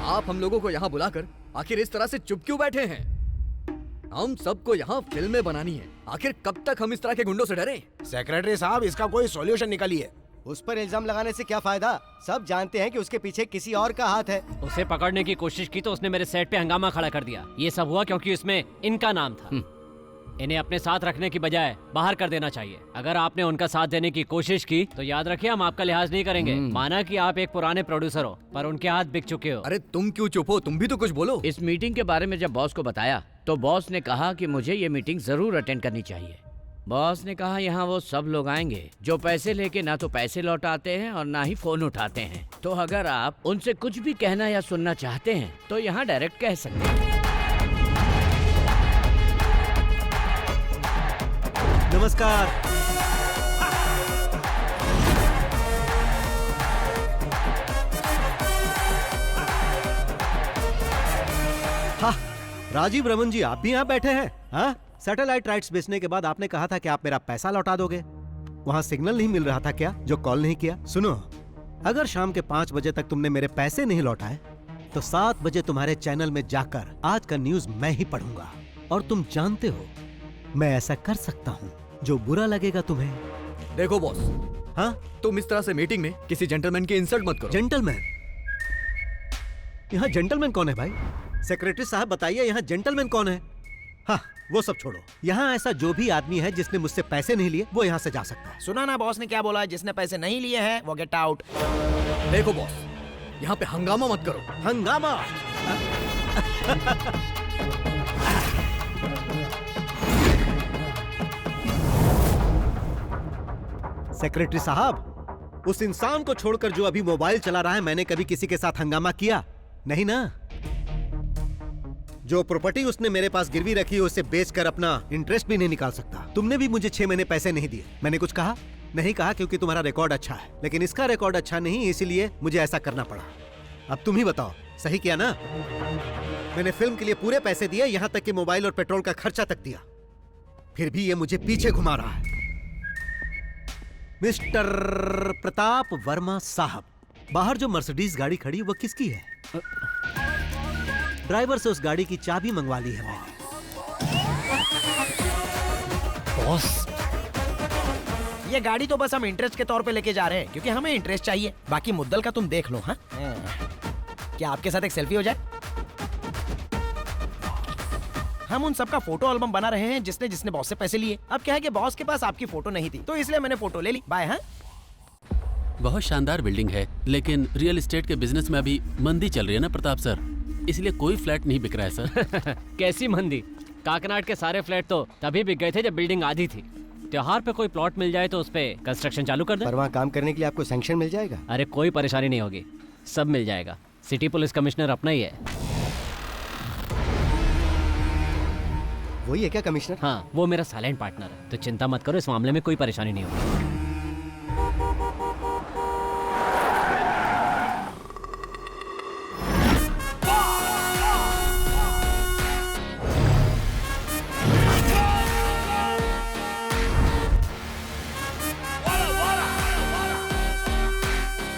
आप हम लोगों को यहाँ बुलाकर आखिर इस तरह से चुप क्यों बैठे हैं? हम सबको यहाँ फिल्में बनानी है। आखिर कब तक हम इस तरह के गुंडों से डरें? सेक्रेटरी साहब, इसका कोई सॉल्यूशन निकालिए। उस पर इल्जाम लगाने से क्या फायदा? सब जानते हैं कि उसके पीछे किसी और का हाथ है। उसे पकड़ने की कोशिश की तो उसने मेरे सेट पे हंगामा खड़ा कर दिया। ये सब हुआ क्योंकि इसमें इनका नाम था। इन्हें अपने साथ रखने की बजाय बाहर कर देना चाहिए। अगर आपने उनका साथ देने की कोशिश की तो याद रखिए हम आपका लिहाज नहीं करेंगे। माना कि आप एक पुराने प्रोड्यूसर हो, पर उनके हाथ बिक चुके हो। अरे तुम क्यों चुप हो? तुम भी तो कुछ बोलो। इस मीटिंग के बारे में जब बॉस को बताया तो बॉस ने कहा कि मुझे ये मीटिंग जरूर अटेंड करनी चाहिए। बॉस ने कहा यहाँ वो सब लोग आएंगे जो पैसे लेके ना तो पैसे लौटाते हैं और ना ही फोन उठाते हैं। तो अगर आप उनसे कुछ भी कहना या सुनना चाहते हैं तो यहाँ डायरेक्ट कह सकते हैं। नमस्कार। हाँ, राजीव रमन जी, आप भी यहाँ बैठे हैं? हाँ, सैटेलाइट राइट्स बेचने के बाद आपने कहा था कि आप मेरा पैसा लौटा दोगे। वहाँ सिग्नल नहीं मिल रहा था क्या जो कॉल नहीं किया? सुनो, अगर शाम के 5 बजे तक तुमने मेरे पैसे नहीं लौटाए तो 7 बजे तुम्हारे चैनल में जाकर आज का न्यूज मैं ही पढ़ूंगा। और तुम जानते हो मैं ऐसा कर सकता हूँ जो बुरा लगेगा तुम्हें। देखो बॉस, हाँ, तुम इस तरह से मीटिंग में किसी जेंटलमैन की इंसल्ट मत करो। जेंटलमैन? यहाँ जेंटलमैन कौन है भाई? सेक्रेटरी साहब बताइए यहाँ जेंटलमैन कौन है? हाँ वो सब छोड़ो, यहाँ ऐसा जो भी आदमी है जिसने मुझसे पैसे नहीं लिए वो यहाँ से जा सकता है। सुना ना बॉस ने क्या बोला, जिसने पैसे नहीं लिए हैं वो गेट आउट। देखो बॉस, यहाँ पे हंगामा मत करो। हंगामा? सेक्रेटरी साहब, उस इंसान को छोड़कर जो अभी मोबाइल चला रहा है, मैंने कभी किसी के साथ हंगामा किया नहीं ना? जो प्रॉपर्टी उसने मेरे पास गिरवी रखी है उसे बेचकर अपना इंटरेस्ट भी नहीं निकाल सकता। तुमने भी मुझे 6 महीने पैसे नहीं दिए। मैंने कुछ कहा? नहीं कहा, क्योंकि तुम्हारा रिकॉर्ड अच्छा है, लेकिन इसका रिकॉर्ड अच्छा नहीं, इसीलिए मुझे ऐसा करना पड़ा। अब तुम ही बताओ, सही किया ना? मैंने फिल्म के लिए पूरे पैसे दिए, यहाँ तक कि मोबाइल और पेट्रोल का खर्चा तक दिया, फिर भी ये मुझे पीछे घुमा रहा है। मिस्टर प्रताप वर्मा साहब, बाहर जो मर्सिडीज गाड़ी खड़ी वो किसकी है? ड्राइवर से उस गाड़ी की चाबी मंगवा ली है मैंने। बॉस, ये गाड़ी तो बस हम इंटरेस्ट के तौर पे लेके जा रहे हैं, क्योंकि हमें इंटरेस्ट चाहिए। बाकी मुद्दल का तुम देख लो। हाँ, क्या आपके साथ एक सेल्फी हो जाए? हम उन सबका फोटो एल्बम बना रहे हैं जिसने जिसने बॉस से पैसे लिए। अब क्या है कि बॉस के पास आपकी फोटो नहीं थी, तो इसलिए मैंने फोटो ले ली। बाय। हाँ, बहुत शानदार बिल्डिंग है, लेकिन रियल एस्टेट के बिजनेस में अभी मंदी चल रही है ना प्रताप सर, इसलिए कोई फ्लैट नहीं बिक रहा है सर। कैसी मंदी? काकनाड के सारे फ्लैट तो तभी बिक गए थे जब बिल्डिंग आधी थी। त्योहार पे कोई प्लॉट मिल जाए तो उस पे कंस्ट्रक्शन चालू कर दे। पर वहाँ काम करने के लिए आपको सैंक्शन मिल जाएगा? अरे कोई परेशानी नहीं होगी, सब मिल जाएगा। सिटी पुलिस कमिश्नर अपना ही है। वही है क्या कमिश्नर? हाँ, वो मेरा साइलेंट पार्टनर है, तो चिंता मत करो, इस मामले में कोई परेशानी नहीं होगी।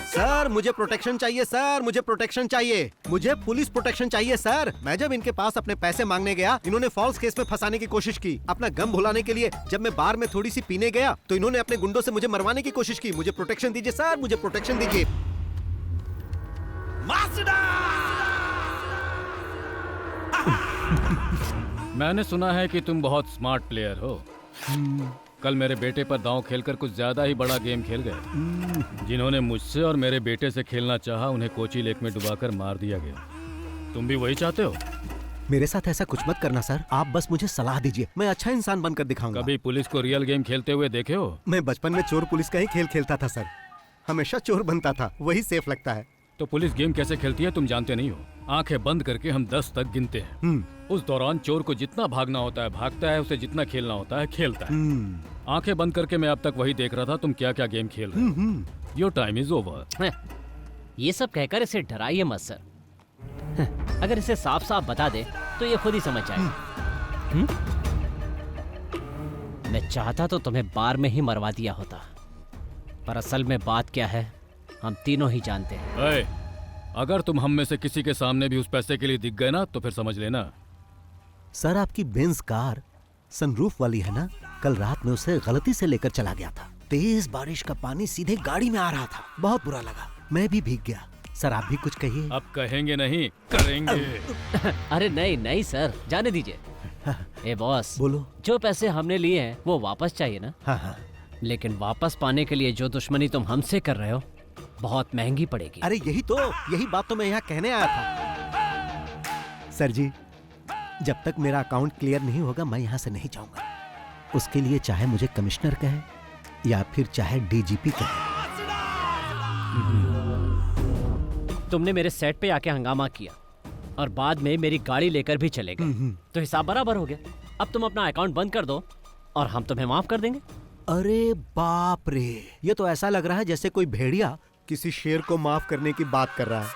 सर मुझे प्रोटेक्शन चाहिए, सर मुझे प्रोटेक्शन चाहिए, मुझे पुलिस प्रोटेक्शन चाहिए सर। मैं जब इनके पास अपने पैसे मांगने गया, इन्होंने फॉल्स केस में फंसाने की कोशिश की। अपना गम भुलाने के लिए जब मैं बार में थोड़ी सी पीने गया तो इन्होंने अपने गुंडों से मुझे मरवाने की कोशिश की। मुझे प्रोटेक्शन दीजिए सर, मुझे प्रोटेक्शन दीजिए। मैंने सुना है कि तुम बहुत स्मार्ट प्लेयर हो। कल मेरे बेटे पर दांव खेलकर कुछ ज्यादा ही बड़ा गेम खेल गए। जिन्होंने मुझसे और मेरे बेटे से खेलना चाहा, उन्हें कोची लेक में डुबाकर मार दिया गया। तुम भी वही चाहते हो? मेरे साथ ऐसा कुछ मत करना सर, आप बस मुझे सलाह दीजिए, मैं अच्छा इंसान बनकर दिखाऊंगा। कभी पुलिस को रियल गेम खेलते हुए देखे हो? मैं बचपन में चोर पुलिस का ही खेल खेलता था सर, हमेशा चोर बनता था, वही सेफ लगता है। तो पुलिस गेम कैसे खेलती है तुम जानते नहीं हो। आंखें बंद करके हम 10 तक गिनते हैं। उस दौरान चोर को जितना भागना होता है भागता है, उसे जितना खेलना होता है खेलता है। आंखें बंद करके मैं अब तक वही देख रहा था तुम क्या क्या गेम खेल रहे हो। Your time is over. ये सब कहकर इसे डराइए मत सर, अगर इसे साफ साफ बता दे तो ये खुद ही समझ जाएगा। मैं चाहता तो तुम्हें बार में ही मरवा दिया होता, पर असल में बात क्या है हम तीनों ही जानते हैं। अगर तुम हम में से किसी के सामने भी उस पैसे के लिए दिख गए ना तो फिर समझ लेना। सर आपकी बेंज कार सनरूफ वाली है ना, कल रात में उसे गलती से लेकर चला गया था। तेज बारिश का पानी सीधे गाड़ी में आ रहा था, बहुत बुरा लगा, मैं भी भीग गया। सर आप भी कुछ कहिए। अब कहेंगे नहीं करेंगे। अरे नहीं नहीं सर, जाने दीजिए। ए बॉस, बोलो। जो पैसे हमने लिए हैं वो वापस चाहिए ना? हाँ हाँ। लेकिन वापस पाने के लिए जो दुश्मनी तुम हमसे कर रहे हो बहुत महंगी पड़ेगी। अरे यही बात तो मैं यहाँ कहने आया था। सर जी, जब तक मेरा अकाउंट क्लियर नहीं होगा मैं यहाँ से नहीं जाऊंगा। उसके लिए चाहे मुझे कमिश्नर कहे या फिर चाहे डीजीपी कहे। तुमने मेरे सेट पे आके हंगामा किया और बाद में मेरी गाड़ी लेकर भी चले गए, तो हिसाब बराबर हो गया। अब तुम अपना अकाउंट बंद कर दो और हम तुम्हें माफ कर देंगे। अरे बाप रे, ये तो ऐसा लग रहा है जैसे कोई भेड़िया किसी शेर को माफ करने की बात कर रहा है।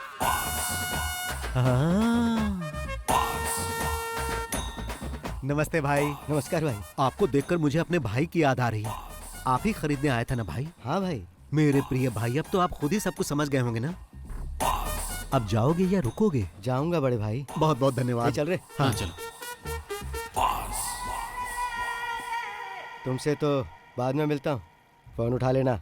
नमस्ते भाई। नमस्कार भाई। आपको देखकर मुझे अपने भाई की याद आ रही है। आप ही खरीदने आया था ना भाई? हाँ भाई। मेरे प्रिय भाई, अब तो आप खुद ही सब कुछ समझ गए होंगे ना। अब जाओगे या रुकोगे? जाऊंगा बड़े भाई। बहुत बहुत धन्यवाद। चल रहे? हाँ चलो। तुमसे तो बाद में मिलता हूँ, फोन उठा लेना।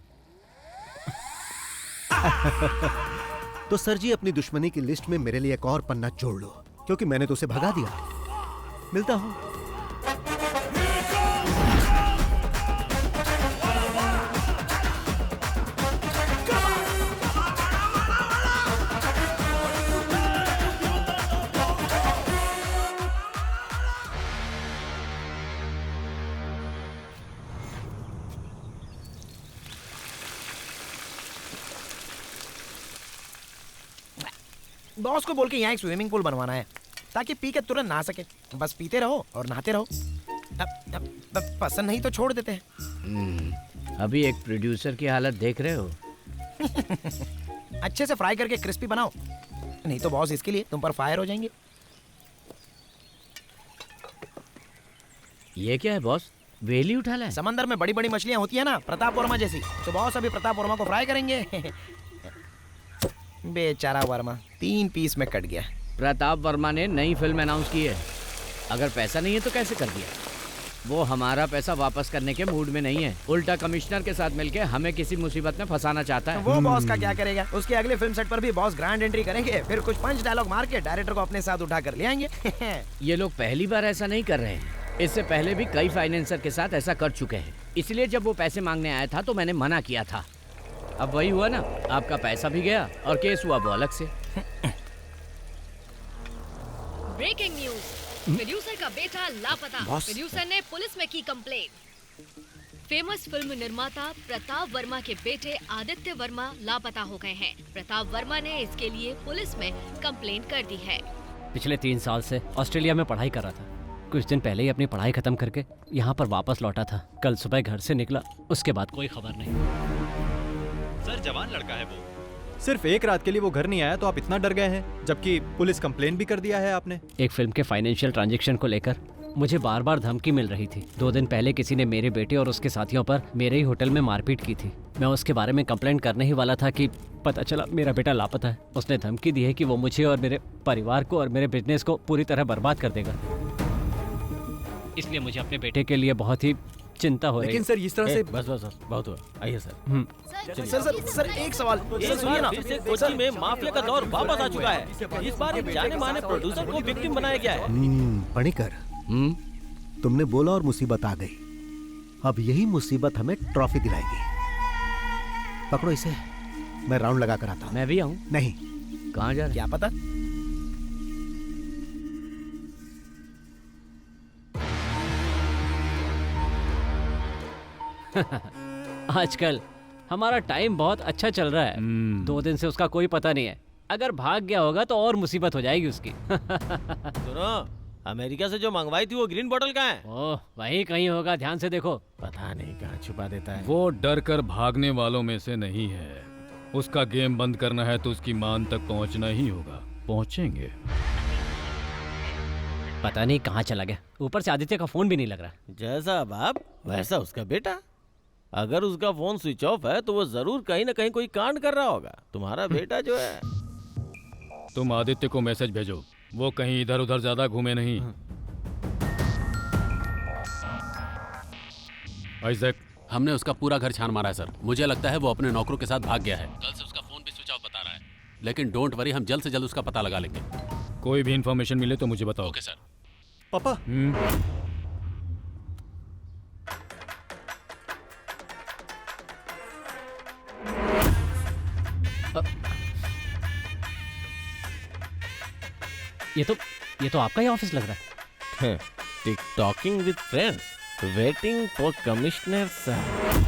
तो सर जी अपनी दुश्मनी की लिस्ट में मेरे लिए एक और पन्ना जोड़ लो, क्योंकि मैंने तो उसे भगा दिया। मिलता हूँ। बॉस को बोल के यहाँ एक स्विमिंग पूल बनवाना है ताकि पी के तुरंत नहा सके। बस पीते रहो और नहाते रहो। अब पसंद नहीं तो छोड़ देते हैं। अभी एक प्रोड्यूसर की हालत देख रहे हो। अच्छे से फ्राई करके क्रिस्पी बनाओ, नहीं तो बॉस इसके लिए तुम पर फायर हो जाएंगे। ये क्या है बॉस, वेली उठा लाए? समंदर में बड़ी बड़ी मछलियाँ होती है ना, प्रताप वर्मा जैसी, तो बॉस अभी प्रताप वर्मा को फ्राई करेंगे। बेचारा वर्मा 3 पीस में कट गया। प्रताप वर्मा ने नई फिल्म अनाउंस की है, अगर पैसा नहीं है तो कैसे कर दिया? वो हमारा पैसा वापस करने के मूड में नहीं है, उल्टा कमिश्नर के साथ मिलके हमें किसी मुसीबत में फंसाना चाहता है। वो बॉस का क्या करेगा? उसके अगले फिल्म सेट पर भी बॉस ग्रैंड एंट्री करेंगे, फिर कुछ पंच डायलॉग मार के डायरेक्टर को अपने साथ उठा कर ले आएंगे। ये लोग पहली बार ऐसा नहीं कर रहे हैं, इससे पहले भी कई फाइनेंसर के साथ ऐसा कर चुके हैं। इसलिए जब वो पैसे मांगने आया था तो मैंने मना किया था। अब वही हुआ ना, आपका पैसा भी गया और केस हुआ वो अलग से। ब्रेकिंग न्यूज, प्रोड्यूसर का बेटा लापता। प्रोड्यूसर ने पुलिस में की कंप्लेन। फेमस फिल्म निर्माता प्रताप वर्मा के बेटे आदित्य वर्मा लापता हो गए हैं। प्रताप वर्मा ने इसके लिए पुलिस में कंप्लेन कर दी है। पिछले 3 साल से ऑस्ट्रेलिया में पढ़ाई कर रहा था। कुछ दिन पहले ही अपनी पढ़ाई खत्म करके यहाँ पर वापस लौटा था। कल सुबह घर से निकला, उसके बाद कोई खबर नहीं। सर जवान लड़का है वो, सिर्फ एक रात के लिए वो घर नहीं आया तो आप इतना डर गए हैं, जबकि पुलिस कंप्लेन भी कर दिया है आपने। एक फिल्म के फाइनेंशियल ट्रांजैक्शन को लेकर मुझे बार बार धमकी मिल रही थी। 2 दिन पहले किसी ने मेरे बेटे और उसके साथियों पर मेरे ही होटल में मारपीट की थी। मैं उसके बारे में कंप्लेंट करने ही वाला था कि पता चला मेरा बेटा लापता है। उसने धमकी दी है कि वो मुझे और मेरे परिवार को और मेरे बिजनेस को पूरी तरह बर्बाद कर देगा। इसलिए मुझे अपने बेटे के लिए बहुत ही चिंता हो रही है। लेकिन सर इस तरह से बस बहुत हुआ। आइए सर। सर एक सवाल सुनिए ना। फिर से कोची में माफिया का दौर वापस आ चुका है। इस बार एक जाने माने प्रोड्यूसर को विक्टिम बनाया गया है। पणिकर, तुमने बोला और मुसीबत आ गई। अब यही मुसीबत हमें ट्रॉफी दिलाएगी। पकड़ो इसे, मैं राउंड लगा कर आता हूँ। मैं भी आऊँ? नहीं। कहाँ जा रहे? क्या पता। आजकल हमारा टाइम बहुत अच्छा चल रहा है। 2 दिन से उसका कोई पता नहीं है। अगर भाग गया होगा तो और मुसीबत हो जाएगी उसकी। सुनो, अमेरिका से जो मंगवाई थी वो ग्रीन बोतल कहाँ है? ओह, वहीं कहीं होगा, ध्यान से देखो। पता नहीं कहाँ छुपा देता है। वो डर कर भागने वालों में से नहीं है। उसका गेम बंद करना है तो उसकी मान तक पहुंचना ही होगा। पहुंचेंगे। पता नहीं कहाँ चला गया। ऊपर से आदित्य का फोन भी नहीं लग रहा। जैसा बाप वैसा उसका बेटा। अगर उसका फोन स्विच ऑफ है तो वो जरूर कहीं ना कहीं कोई कांड कर रहा होगा। तुम्हारा बेटा जो है। तुम आदित्य को मैसेज भेजो, वो कहीं इधर उधर ज्यादा घूमे नहीं। आइजैक, हमने उसका पूरा घर छान मारा है सर। मुझे लगता है वो अपने नौकरों के साथ भाग गया है। कल से उसका फोन भी स्विच ऑफ बता रहा है। लेकिन डोंट वरी, हम जल्द से जल्द उसका पता लगा लेंगे। कोई भी इंफॉर्मेशन मिले तो मुझे बताओ। Okay sir. पापा। ये तो आपका ही ऑफिस लग रहा है। टिक talking with friends, waiting for commissioner sir.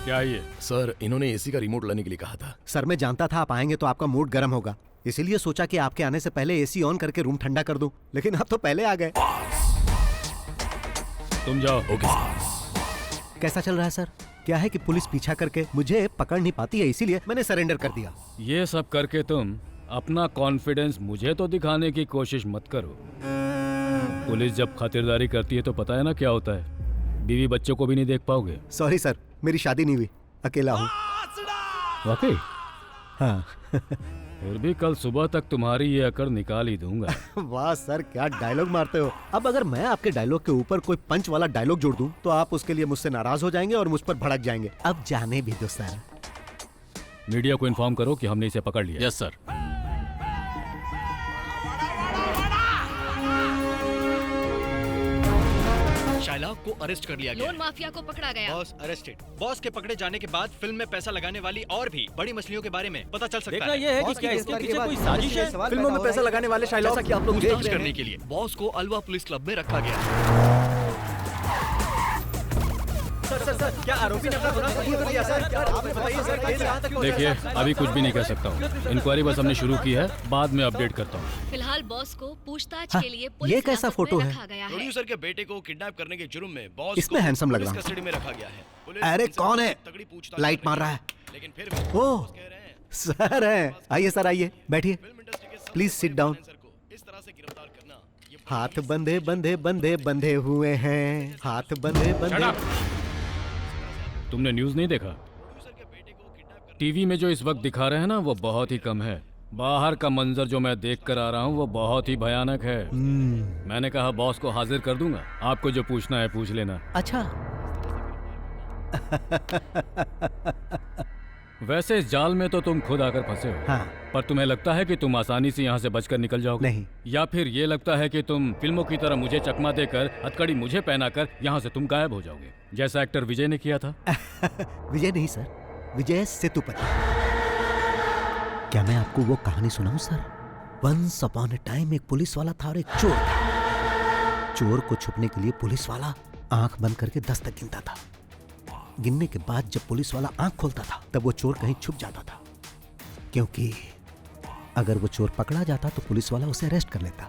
क्या ये? सर इन्होंने एसी का रिमोट लाने के लिए कहा था। सर मैं जानता था आप आएंगे तो आपका मूड गर्म होगा, इसीलिए सोचा कि आपके आने से पहले एसी ऑन करके रूम ठंडा कर दूं, लेकिन आप तो पहले आ गए। तुम जाओ। ओके। कैसा चल रहा है सर? क्या है कि पुलिस पीछा करके मुझे पकड़ नहीं पाती है, इसीलिए मैंने सरेंडर कर दिया। ये सब करके तुम अपना कॉन्फिडेंस मुझे तो दिखाने की कोशिश मत करो। पुलिस जब खातिरदारी करती है तो पता है ना क्या होता है। बीवी बच्चों को भी नहीं देख पाओगे? सॉरी सर, मेरी शादी नहीं हुई, अकेला हूँ। वाकई? हाँ। फिर भी कल सुबह तक तुम्हारी ये अकड़ निकाल ही दूंगा। वाह सर, क्या डायलॉग मारते हो। अब अगर मैं आपके डायलॉग के ऊपर कोई पंच वाला डायलॉग जोड़ दूं तो आप उसके लिए मुझसे नाराज हो जाएंगे और मुझ पर भड़क जाएंगे। अब जाने भी दो सर। मीडिया को इन्फॉर्म करो कि हमने इसे पकड़ लिया। Yes sir. शाइलाक को अरेस्ट कर लिया गया। लोन माफिया को पकड़ा गया। Boss arrested. बॉस के पकड़े जाने के बाद फिल्म में पैसा लगाने वाली और भी बड़ी मछलियों के बारे में पता चल सकता देखना है। ये है कि क्या इसके पीछे कोई साजिश है? फिल्मों में पैसा लगाने वाले शाइलाक जैसा कि आप लोग जांच करने के लिए बॉस को अलवा पुलिस क्लब में रखा गया। सर, क्या आरोपी ने अपना गुनाह कबूल कर लिया सर? आप बताइए सर, केस कहां तक पहुंचा? देखिए, अभी कुछ भी नहीं कह सकता हूँ। इंक्वायरी बस हमने शुरू की है, बाद में अपडेट करता हूँ। फिलहाल बॉस को पूछताछ हाँ, के लिए ये पुलिस कैसा हिरासत फोटो में है? रखा गया है। प्रोड्यूसर के बेटे को किडनैप करने के जुर्म में बॉस इसमें हैंडसम लग रहा पुलिस कस्टडी में रखा गया है। पुलिस अरे इनसे कौन है? तगड़ी पूछताछ लाइट कर मार रही रहा है। लेकिन फिर भी ओह, बॉस कह रहे हैं सर है। आइए सर, आइए बैठिए, प्लीज सिट डाउन। इस तरह से गिरफ्तार करना ये हाथ बंधे बंधे बंधे बंधे हुए हैं, हाथ बंधे बंधे। तुमने न्यूज़ नहीं देखा? टीवी में जो इस वक्त दिखा रहे हैं ना, वो बहुत ही कम है। बाहर का मंजर जो मैं देख कर आ रहा हूँ वो बहुत ही भयानक है। मैंने कहा बॉस को हाजिर कर दूंगा, आपको जो पूछना है पूछ लेना। अच्छा। वैसे इस जाल में तो तुम खुद आकर फंसे हो। हाँ। पर तुम्हें लगता है कि तुम आसानी से यहाँ से बचकर निकल जाओगे? नहीं। या फिर ये लगता है कि तुम फिल्मों की तरह मुझे चकमा देकर, हथकड़ी मुझे पहनाकर यहाँ से तुम गायब हो जाओगे, जैसा एक्टर विजय ने किया था? विजय नहीं सर, विजय सेतुपति। क्या मैं आपको वो कहानी सुनाऊं sir? Once upon a time एक पुलिस वाला था और एक चोर था। चोर को छुपने के लिए पुलिस वाला आंख बंद करके 10 तक गिनता था। गिनने के बाद जब पुलिस वाला आंख खोलता था तब वो चोर कहीं छुप जाता था, क्योंकि अगर वो चोर पकड़ा जाता तो पुलिस वाला उसे अरेस्ट कर लेता।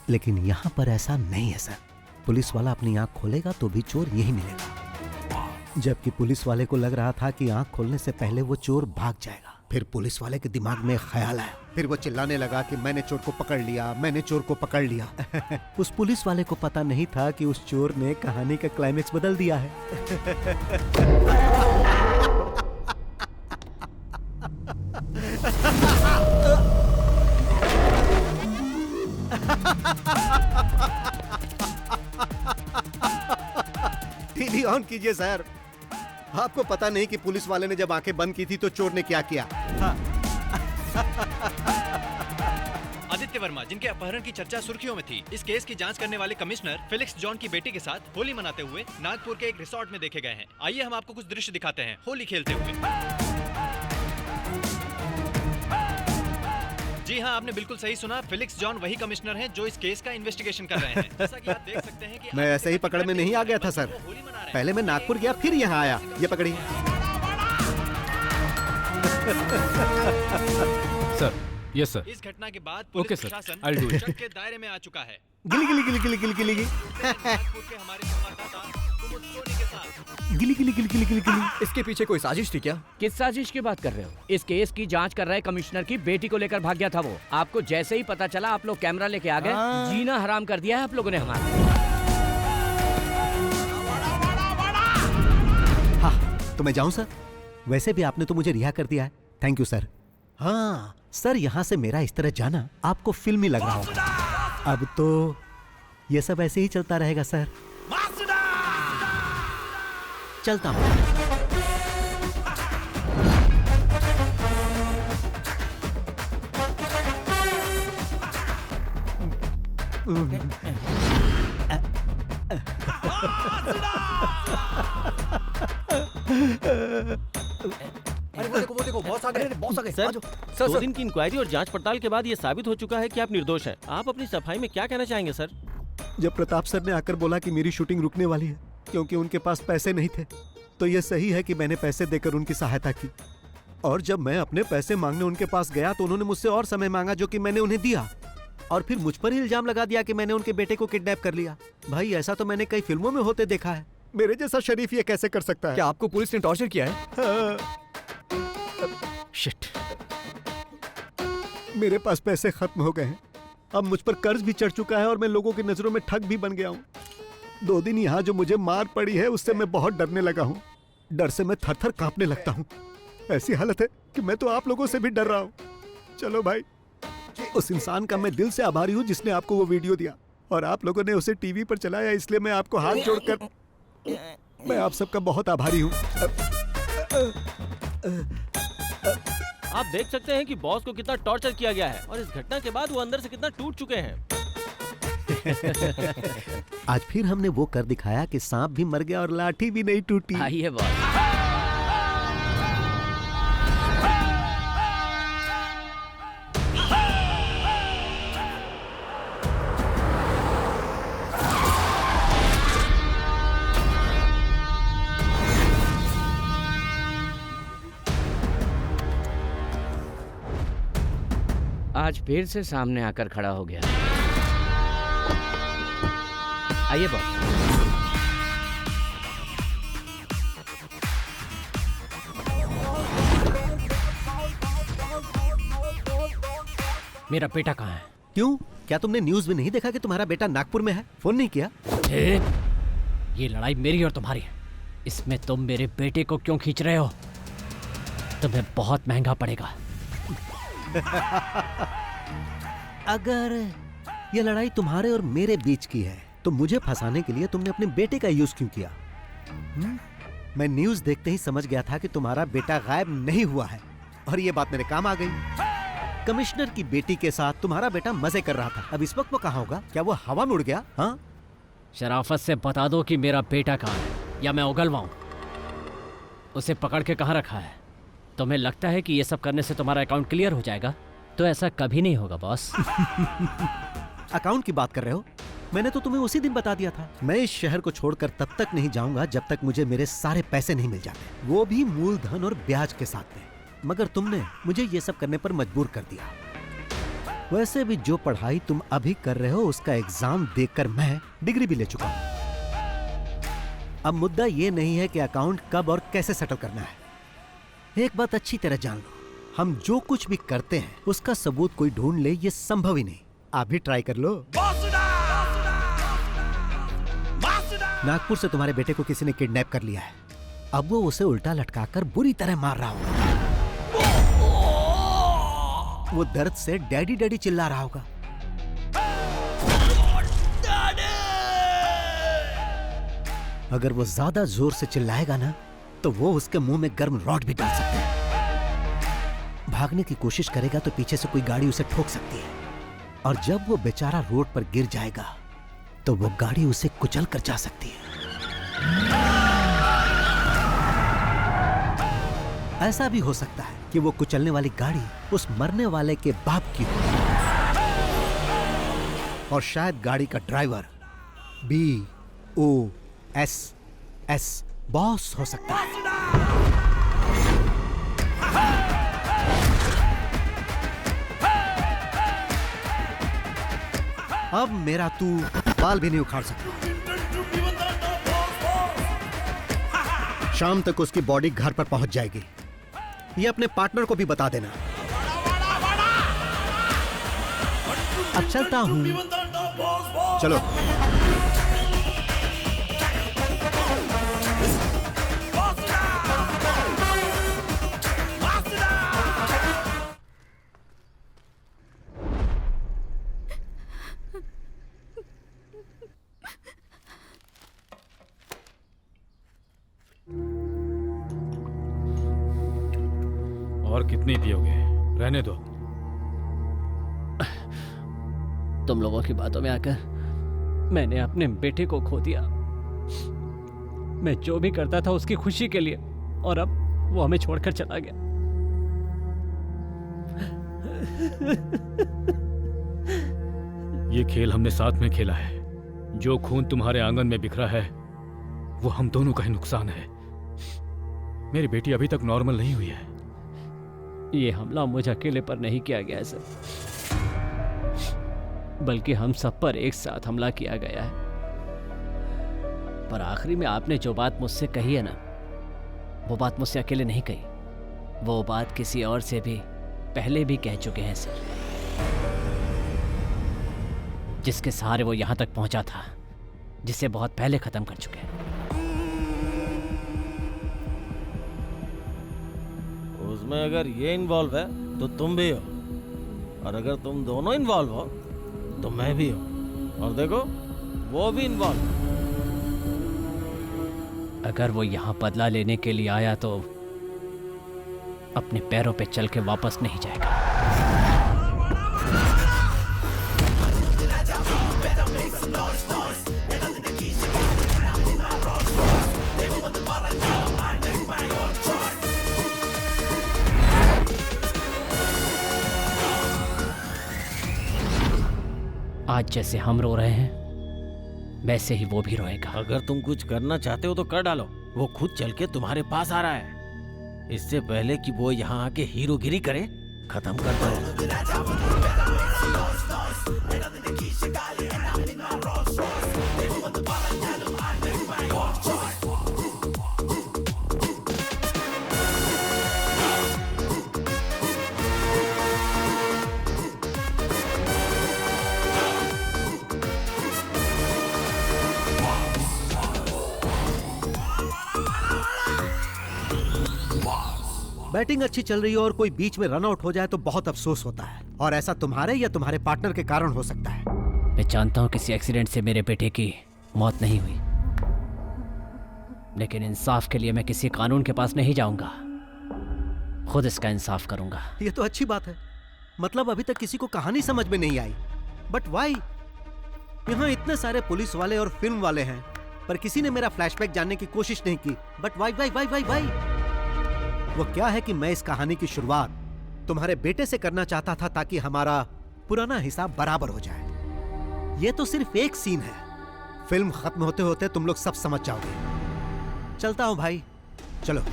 लेकिन यहाँ पर ऐसा नहीं है सर। पुलिस वाला अपनी आंख खोलेगा तो भी चोर यही मिलेगा। जबकि पुलिस वाले को लग रहा था कि आंख खोलने से पहले वो चोर भाग जाएगा। फिर पुलिस वाले के दिमाग में ख्याल आया, फिर वो चिल्लाने लगा कि मैंने चोर को पकड़ लिया, मैंने चोर को पकड़ लिया। उस पुलिस वाले को पता नहीं था कि उस चोर ने कहानी का क्लाइमेक्स बदल दिया है। टीवी ऑन कीजिए सर। आपको पता नहीं कि पुलिस वाले ने जब आंखें बंद की थी तो चोर ने क्या किया। हाँ। आदित्य वर्मा, जिनके अपहरण की चर्चा सुर्खियों में थी, इस केस की जांच करने वाले कमिश्नर फेलिक्स जॉन की बेटी के साथ होली मनाते हुए नागपुर के एक रिसोर्ट में देखे गए हैं। आइए हम आपको कुछ दृश्य दिखाते हैं होली खेलते हुए। जी हाँ, आपने बिल्कुल सही सुना। फेलिक्स जॉन वही कमिश्नर हैं जो इस केस का इन्वेस्टिगेशन कर रहे हैं। जैसा कि आप देख सकते हैं कि मैं ऐसे ही पकड़ में नहीं आ गया था सर। पहले मैं नागपुर गया, फिर यहाँ आया। ये पकड़िए सर। Yes sir. इस घटना के बाद ओके पुलिस सर, प्रशासन I'll do it. शक के दायरे में आ चुका है। गिली गिली गिली गिली गिली गिली गिली नागपुर के हमारे संवाददाता कुमुद सोनी के साथ। गिली गिली गिली गिली गिली गिली। इसके पीछे कोई साजिश थी क्या? किस साजिश की बात कर रहे हो? इस केस की जांच कर रहे कमिश्नर की बेटी को लेकर भाग गया था वो। आपको जैसे ही पता चला आप लोग कैमरा लेके आ गए। जीना हराम कर दिया है आप लोगों ने हमारा। हाँ, तो मैं जाऊं सर? वैसे भी आपने तो मुझे रिहा कर दिया है। Thank you sir. हाँ सर, यहाँ से मेरा इस तरह जाना आपको फिल्मी लग रहा होगा। अब तो ये सब ऐसे ही चलता रहेगा सर। चलता हूँ। अरे वो देखो बॉस आ गए। बॉस आ गए। सर, 2 दिन की इंक्वायरी और जांच पड़ताल के बाद ये साबित हो चुका है कि आप निर्दोष हैं। आप अपनी सफाई में क्या कहना चाहेंगे सर? जब प्रताप सर ने आकर बोला कि मेरी शूटिंग रुकने वाली है क्योंकि उनके पास पैसे नहीं थे, तो यह सही है कि मैंने पैसे देकर उनकी सहायता की। और जब मैं अपने पैसे मांगने उनके पास गया तो उन्होंने मुझसे और समय मांगा, जो कि मैंने उन्हें दिया। और फिर मुझ पर ही इल्जाम लगा दिया कि मैंने उनके बेटे को किडनैप कर लिया। भाई, ऐसा तो मैंने कई फिल्मों में होते देखा है। मेरे जैसा शरीफ ये कैसे कर सकता है? क्या आपको पुलिस ने टॉर्चर किया है? हाँ। शिट, मेरे पास पैसे खत्म हो गए हैं। अब मुझ पर कर्ज भी चढ़ चुका है और मैं लोगों की नजरों में ठग भी बन गया हूँ। 2 दिन यहाँ जो मुझे मार पड़ी है उससे मैं बहुत डरने लगा हूँ। डर से मैं थर थर कांपने लगता हूँ। ऐसी हालत है कि मैं तो आप लोगों से भी डर रहा हूँ। चलो भाई, उस इंसान का मैं दिल से आभारी हूँ जिसने आपको वो वीडियो दिया और आप लोगों ने उसे टीवी पर चलाया, इसलिए मैं आपको हाथ जोड़कर मैं आप सबका बहुत आभारी हूँ। आप देख सकते हैं कि बॉस को कितना टॉर्चर किया गया है और इस घटना के बाद वो अंदर से कितना टूट चुके हैं। आज फिर हमने वो कर दिखाया कि सांप भी मर गया और लाठी भी नहीं टूटी। आइए बॉस। आज फिर से सामने आकर खड़ा हो गया। आइए बॉस। मेरा बेटा कहाँ है? क्यों, क्या तुमने न्यूज़ में नहीं देखा कि तुम्हारा बेटा नागपुर में है? फोन नहीं किया? ये लड़ाई मेरी और तुम्हारी है। इसमें तुम मेरे बेटे को क्यों खींच रहे हो? तुम्हें बहुत महंगा पड़ेगा। अगर ये लड़ाई तुम्हारे और मेरे बीच की है तो मुझे फंसाने के लिए तुमने अपने बेटे का यूज क्यों किया? मैं न्यूज़ देखते ही समझ गया था कि तुम्हारा बेटा गायब नहीं हुआ है और ये बात मेरे काम आ गई। कमिश्नर की बेटी के साथ तुम्हारा बेटा मजे कर रहा था। अब इस वक्त वो कहाँ होगा? क्या वो हवा में उड़ गया? हाँ, शराफत से बता दो कि मेरा बेटा कहाँ है या मैं उगलवाऊं। उसे पकड़ के कहाँ रखा है? तुम्हें लगता है कि ये सब करने से तुम्हारा अकाउंट क्लियर हो जाएगा? तो ऐसा कभी नहीं होगा बॉस। अकाउंट की बात कर रहे हो? मैंने तो तुम्हें उसी दिन बता दिया था। मैं इस शहर को छोड़कर तब तक नहीं जाऊंगा जब तक मुझे मेरे सारे पैसे नहीं मिल जाते, वो भी मूलधन और ब्याज के साथ में। मगर तुमने मुझे ये सब करने पर मजबूर कर दिया। वैसे भी जो पढ़ाई तुम अभी कर रहे हो उसका एग्जाम देकर मैं डिग्री भी ले चुका हूं। अब मुद्दा ये नहीं है कि अकाउंट कब और कैसे सेटल करना है। एक बात अच्छी तरह जान लो, हम जो कुछ भी करते हैं उसका सबूत कोई ढूंढ ले ये संभव ही नहीं। आप भी ट्राई कर लो। नागपुर से तुम्हारे बेटे को किसी ने किडनैप कर लिया है। अब वो उसे उल्टा लटकाकर बुरी तरह मार रहा होगा। वो दर्द से डैडी डैडी चिल्ला रहा होगा। अगर वो ज्यादा जोर से चिल्लाएगा ना तो वो उसके मुंह में गर्म रॉड भी डाल सकते हैं। भागने की कोशिश करेगा तो पीछे से कोई गाड़ी उसे ठोक सकती है और जब वो बेचारा रोड पर गिर जाएगा तो वो गाड़ी उसे कुचल कर जा सकती है। ऐसा भी हो सकता है कि वो कुचलने वाली गाड़ी उस मरने वाले के बाप की हो और शायद गाड़ी का ड्राइवर BOSS बॉस हो सकता है। अब मेरा तू बाल भी नहीं उखाड़ सकता। शाम तक उसकी बॉडी घर पर पहुंच जाएगी। ये अपने पार्टनर को भी बता देना। अब चलता हूं। चलो। और कितनी पियोगे? रहने दो। तुम लोगों की बातों में आकर मैंने अपने बेटे को खो दिया। मैं जो भी करता था उसकी खुशी के लिए, और अब वो हमें छोड़कर चला गया। ये खेल हमने साथ में खेला है। जो खून तुम्हारे आंगन में बिखरा है वो हम दोनों का ही नुकसान है। मेरी बेटी अभी तक नॉर्मल नहीं हुई है। ये हमला मुझे अकेले पर नहीं किया गया है सर, बल्कि हम सब पर एक साथ हमला किया गया है। पर आखिरी में आपने जो बात मुझसे कही है ना, वो बात मुझसे अकेले नहीं कही। वो बात किसी और से भी पहले भी कह चुके हैं सर, जिसके सहारे वो यहां तक पहुंचा था। जिसे बहुत पहले खत्म कर चुके हैं। उसमें अगर ये इन्वॉल्व है तो तुम भी हो, और अगर तुम दोनों इन्वॉल्व हो तो मैं भी हूं, और देखो वो भी इन्वॉल्व है। अगर वो यहाँ बदला लेने के लिए आया तो अपने पैरों पे चल के वापस नहीं जाएगा। आज जैसे हम रो रहे हैं वैसे ही वो भी रोएगा। अगर तुम कुछ करना चाहते हो तो कर डालो, वो खुद चल के तुम्हारे पास आ रहा है। इससे पहले कि वो यहाँ आके हीरोगिरी करे, खत्म कर दो। बैटिंग अच्छी चल रही हो और कोई बीच में रन आउट हो जाए तो बहुत अफसोस होता है, और ऐसा तुम्हारे या तुम्हारे पार्टनर के कारण हो सकता है। मैं जानता हूँ किसी एक्सीडेंट से मेरे बेटे की मौत नहीं हुई, लेकिन इंसाफ के लिए मैं किसी कानून के पास नहीं जाऊंगा, खुद इसका इंसाफ करूंगा। ये तो अच्छी बात है। मतलब अभी तक किसी को कहानी समझ में नहीं आई, बट वाई? यहाँ इतने सारे पुलिस वाले और फिल्म वाले हैं, पर किसी ने मेरा फ्लैशबैक जानने की कोशिश नहीं की। But why why why why why? वो क्या है कि मैं इस कहानी की शुरुआत तुम्हारे बेटे से करना चाहता था, ताकि हमारा पुराना हिसाब बराबर हो जाए। ये तो सिर्फ एक सीन है, फिल्म खत्म होते होते तुम लोग सब समझ जाओगे। चलता हूं भाई, चलो।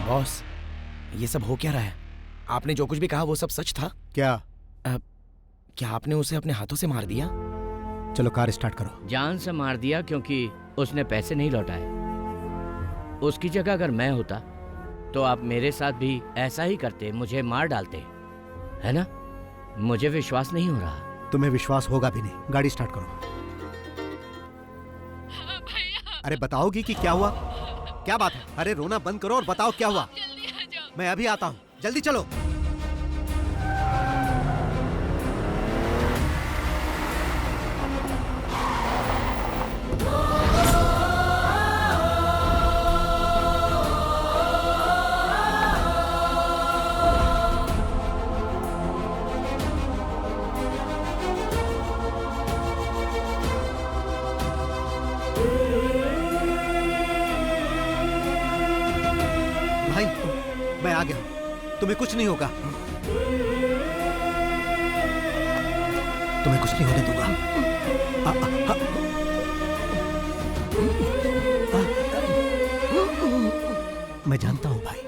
बॉस, ये सब हो क्या रहा है? आपने जो कुछ भी कहा वो सब सच था? क्या? क्या आपने उसे अपने हाथों से मार दिया? चलो कार स्टार्ट करो। जान से मार दिया क्योंकि उसने पैसे नहीं लौटाए। उसकी जगह अगर मैं होता तो आप मेरे साथ भी ऐसा ही करते, मुझे मार डालते, है ना? मुझे विश्वास नहीं हो रहा। तुम्हें विश्वास होगा भी नहीं। गाड़ी स्टार्ट करो। अरे बताओगी कि क्या हुआ? क्या बात है? अरे रोना बंद करो और बताओ क्या हुआ। मैं अभी आता हूँ, जल्दी चलो। मैं आ गया हूं, तुम्हें कुछ नहीं होगा। तुम्हें कुछ नहीं होने दूंगा। मैं जानता हूं भाई,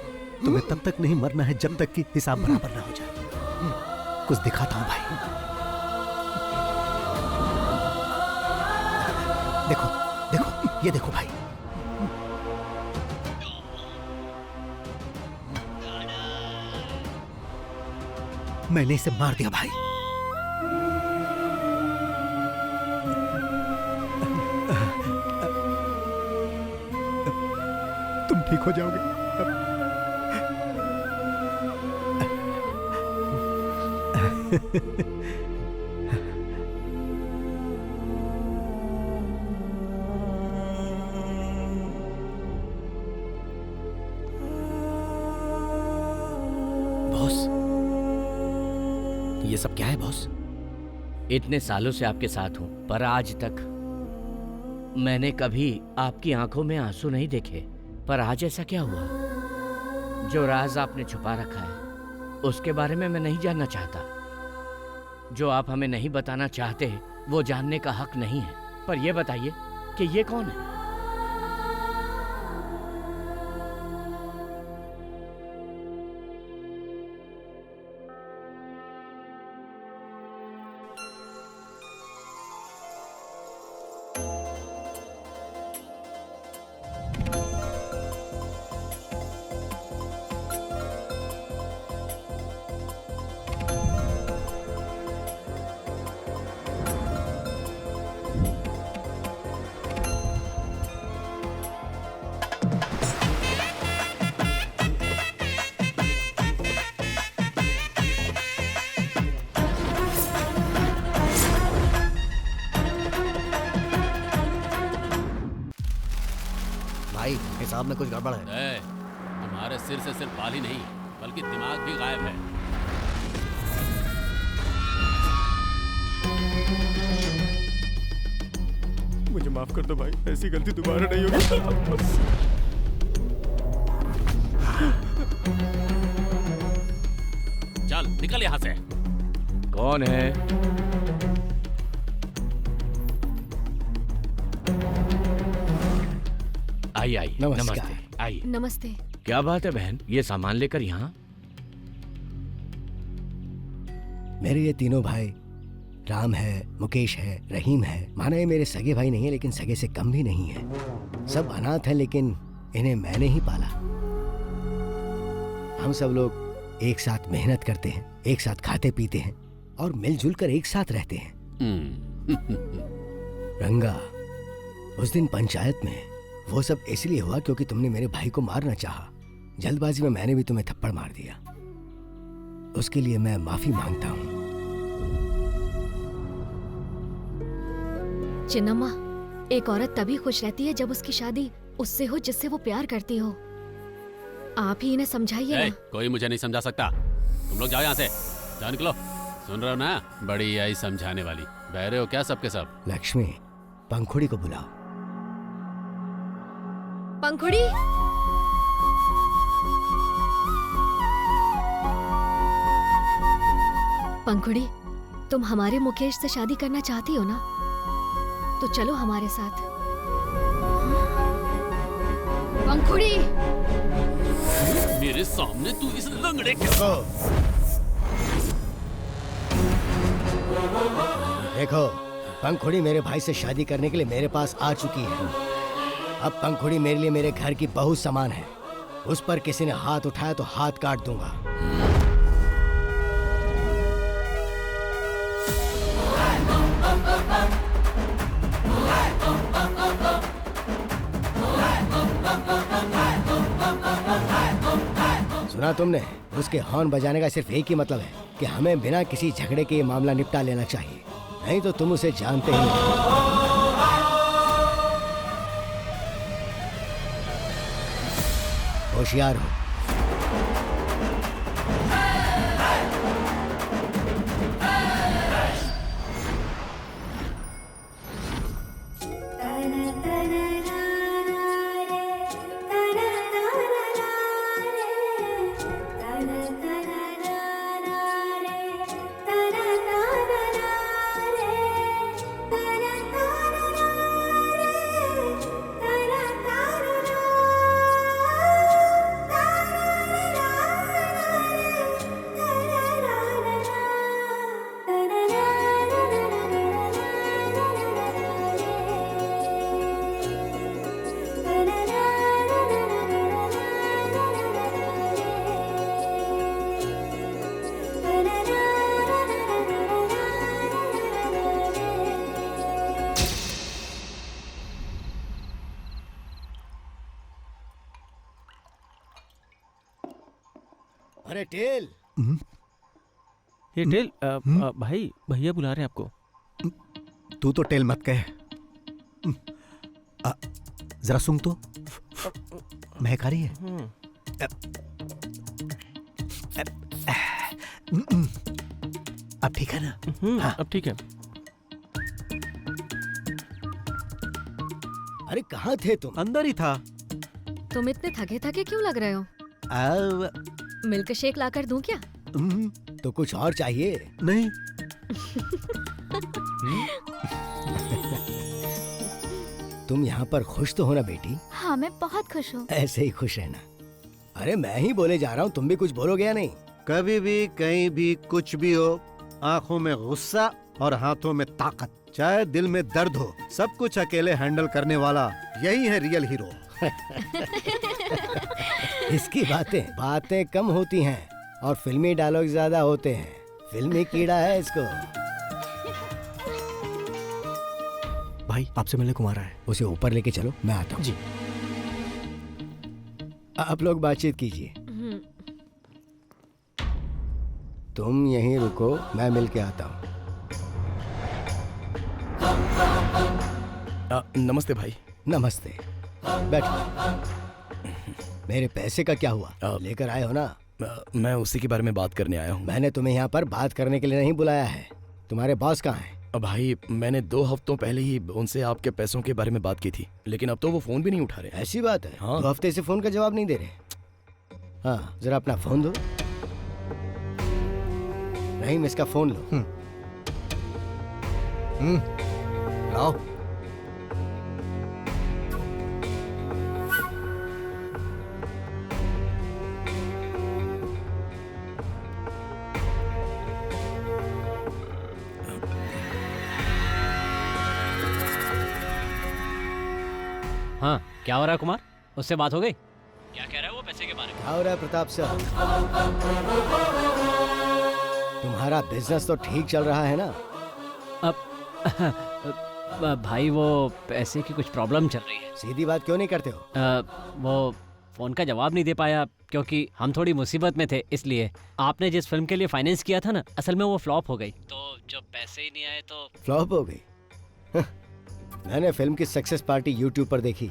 तुम्हें तब तक नहीं मरना है जब तक कि हिसाब बराबर ना हो जाए। कुछ दिखाता हूं भाई। देखो देखो, ये देखो भाई। मैंने इसे मार दिया भाई। तुम ठीक हो जाओगे। बॉस, ये सब क्या है बॉस? इतने सालों से आपके साथ हूं, पर आज तक मैंने कभी आपकी आंखों में आंसू नहीं देखे। पर आज ऐसा क्या हुआ? जो राज आपने छुपा रखा है उसके बारे में मैं नहीं जानना चाहता। जो आप हमें नहीं बताना चाहते वो जानने का हक नहीं है। पर यह बताइए कि ये कौन है? हिसाब में कुछ गड़बड़ है। ए, तुम्हारे सिर से सिर्फ बाल ही नहीं बल्कि दिमाग भी गायब है। मुझे माफ कर दो भाई, ऐसी गलती दोबारा नहीं होगी। चल निकल यहाँ से। कौन है? आई आई नमस्ते। आई नमस्ते। क्या बात है बहन, ये सामान लेकर यहाँ? मेरे ये तीनों भाई राम है, मुकेश है, रहीम है। माना ये मेरे सगे भाई नहीं है लेकिन सगे से कम भी नहीं है। सब अनाथ हैं लेकिन इन्हें मैंने ही पाला। हम सब लोग एक साथ मेहनत करते हैं, एक साथ खाते पीते हैं और मिलजुल कर एक साथ रहते हैं। रंगा, उस दिन पंचायत में वो सब इसलिए हुआ क्योंकि तुमने मेरे भाई को मारना चाहा। जल्दबाजी में मैंने भी तुम्हें थप्पड़ मार दिया। उसके लिए मैं माफी मांगता हूँ। चिन्नम्मा, एक औरत तभी खुश रहती है जब उसकी शादी उससे हो जिससे वो प्यार करती हो। आप ही इन्हें समझाइए ना। कोई मुझे नहीं समझा सकता। तुम लोग जाओ यहाँ से, जाओ निकलो। सुन रहे हो ना, बड़ी आई समझाने वाली। बहरे हो क्या सबके सब? लक्ष्मी, पंखुड़ी को बुलाओ। पंखुड़ी, पंखुड़ी, तुम हमारे मुकेश से शादी करना चाहती हो ना? तो चलो हमारे साथ। पंखुड़ी, मेरे सामने तू इस लंगड़े के देखो, पंखुड़ी मेरे भाई से शादी करने के लिए मेरे पास आ चुकी है। अब पंखुड़ी मेरे लिए मेरे घर की बहू समान है। उस पर किसी ने हाथ उठाया तो हाथ काट दूंगा। सुना तुमने? उसके हॉर्न बजाने का सिर्फ एक ही मतलब है कि हमें बिना किसी झगड़े के ये मामला निपटा लेना चाहिए, नहीं तो तुम उसे जानते ही नहीं। होशियार हो। अरे टेल। ये टेल, भाई भैया बुला रहे हैं आपको। तू तो टेल मत कह। जरा सुन तो, महक आ रही है। अब ठीक है ना? हाँ। अब ठीक है। अरे कहाँ थे तुम? अंदर ही था। तुम इतने थके थके क्यों लग रहे हो? मिल्क शेक लाकर दूं क्या? तो कुछ और चाहिए? नहीं। तुम यहाँ पर खुश तो हो ना बेटी? हाँ, मैं बहुत खुश हूँ। ऐसे ही खुश रहना। अरे मैं ही बोले जा रहा हूँ, तुम भी कुछ बोलोगे या नहीं? कभी भी कहीं भी कुछ भी हो, आंखों में गुस्सा और हाथों में ताकत, चाहे दिल में दर्द हो, सब कुछ अकेले हैंडल करने वाला यही है रियल हीरो। इसकी बातें कम होती हैं और फिल्मी डायलॉग ज्यादा होते हैं। फिल्मी कीड़ा है इसको। भाई आपसे मिलने को आ रहा है। उसे ऊपर लेके चलो, मैं आता हूँ। जी। आप लोग बातचीत कीजिए। तुम यहीं रुको, मैं मिल के आता हूँ। नमस्ते भाई। नमस्ते, बैठो। मेरे पैसे का क्या हुआ? लेकर आए हो ना? मैं उसी के बारे में बात करने आया हूँ। मैंने तुम्हें यहाँ पर बात करने के लिए नहीं बुलाया है। तुम्हारे बॉस कहाँ हैं? भाई मैंने 2 हफ्तों पहले ही उनसे आपके पैसों के बारे में बात की थी, लेकिन अब तो वो फोन भी नहीं उठा रहे। ऐसी बात है? हाँ। 2 हफ्ते से फोन का जवाब नहीं दे रहे। हाँ, जरा अपना फोन दो। नहीं, इसका फोन लो। लाओ। हाँ, क्या हो रहा है कुमार? उससे बात हो गई? क्या कह रहा है वो पैसे के बारे में? क्या हो रहा है प्रताप सर? तुम्हारा बिजनेस तो ठीक चल रहा है ना? अब भाई वो पैसे की कुछ प्रॉब्लम चल रही है। सीधी बात क्यों नहीं करते हो? वो फोन का जवाब नहीं दे पाया क्योंकि हम थोड़ी मुसीबत में थे, इसलिए। आपने जिस फिल्म के लिए फाइनेंस किया था ना, असल में वो फ्लॉप हो गई, तो जब पैसे ही नहीं आए तो फ्लॉप हो गई? मैंने फिल्म की सक्सेस पार्टी यूट्यूब पर देखी।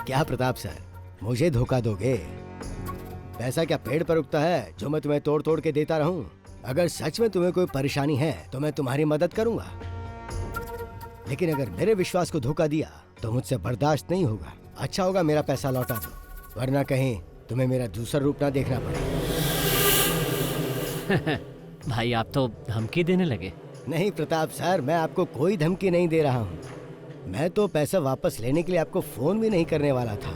क्या प्रताप सर, मुझे धोखा दोगे? पैसा क्या पेड़ पर उगता है जो मैं तुम्हें तोड़ तोड़ के देता रहूं? अगर सच में तुम्हें कोई परेशानी है तो मैं तुम्हारी मदद करूंगा, लेकिन अगर मेरे विश्वास को धोखा दिया तो मुझसे बर्दाश्त नहीं होगा। अच्छा होगा मेरा पैसा लौटा दो, वरना कहीं तुम्हें मेरा दूसरा रूप ना देखना पड़े। भाई आप तो धमकी देने लगे। नहीं प्रताप सर, मैं आपको कोई धमकी नहीं दे रहा हूँ। मैं तो पैसा वापस लेने के लिए आपको फोन भी नहीं करने वाला था,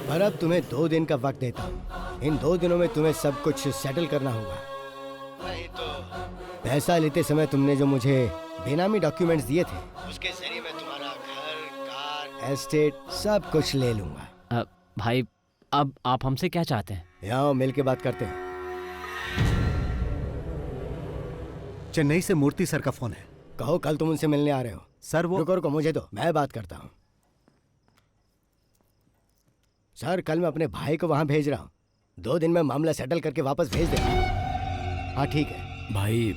पर अब तुम्हें 2 दिन का वक्त देता हूँ। इन 2 दिनों में तुम्हें सब कुछ सेटल करना होगा, नहीं तो पैसा लेते समय तुमने जो मुझे बेनामी डॉक्यूमेंट्स दिए थे, उसके जरिए मैं तुम्हारा घर, कार, एस्टेट सब कुछ ले लूंगा। भाई अब आप हमसे क्या चाहते हैं? यहाँ मिल के बात करते हैं। चेन्नई से मूर्ति सर का फोन है। कहो कल तुम उनसे मिलने आ रहे हो। सर वो रुको मुझे दो, मैं बात करता हूँ। सर कल मैं अपने भाई को वहां भेज रहा हूँ, 2 दिन में मामला सेटल करके वापस भेज देगा। हाँ ठीक है भाई।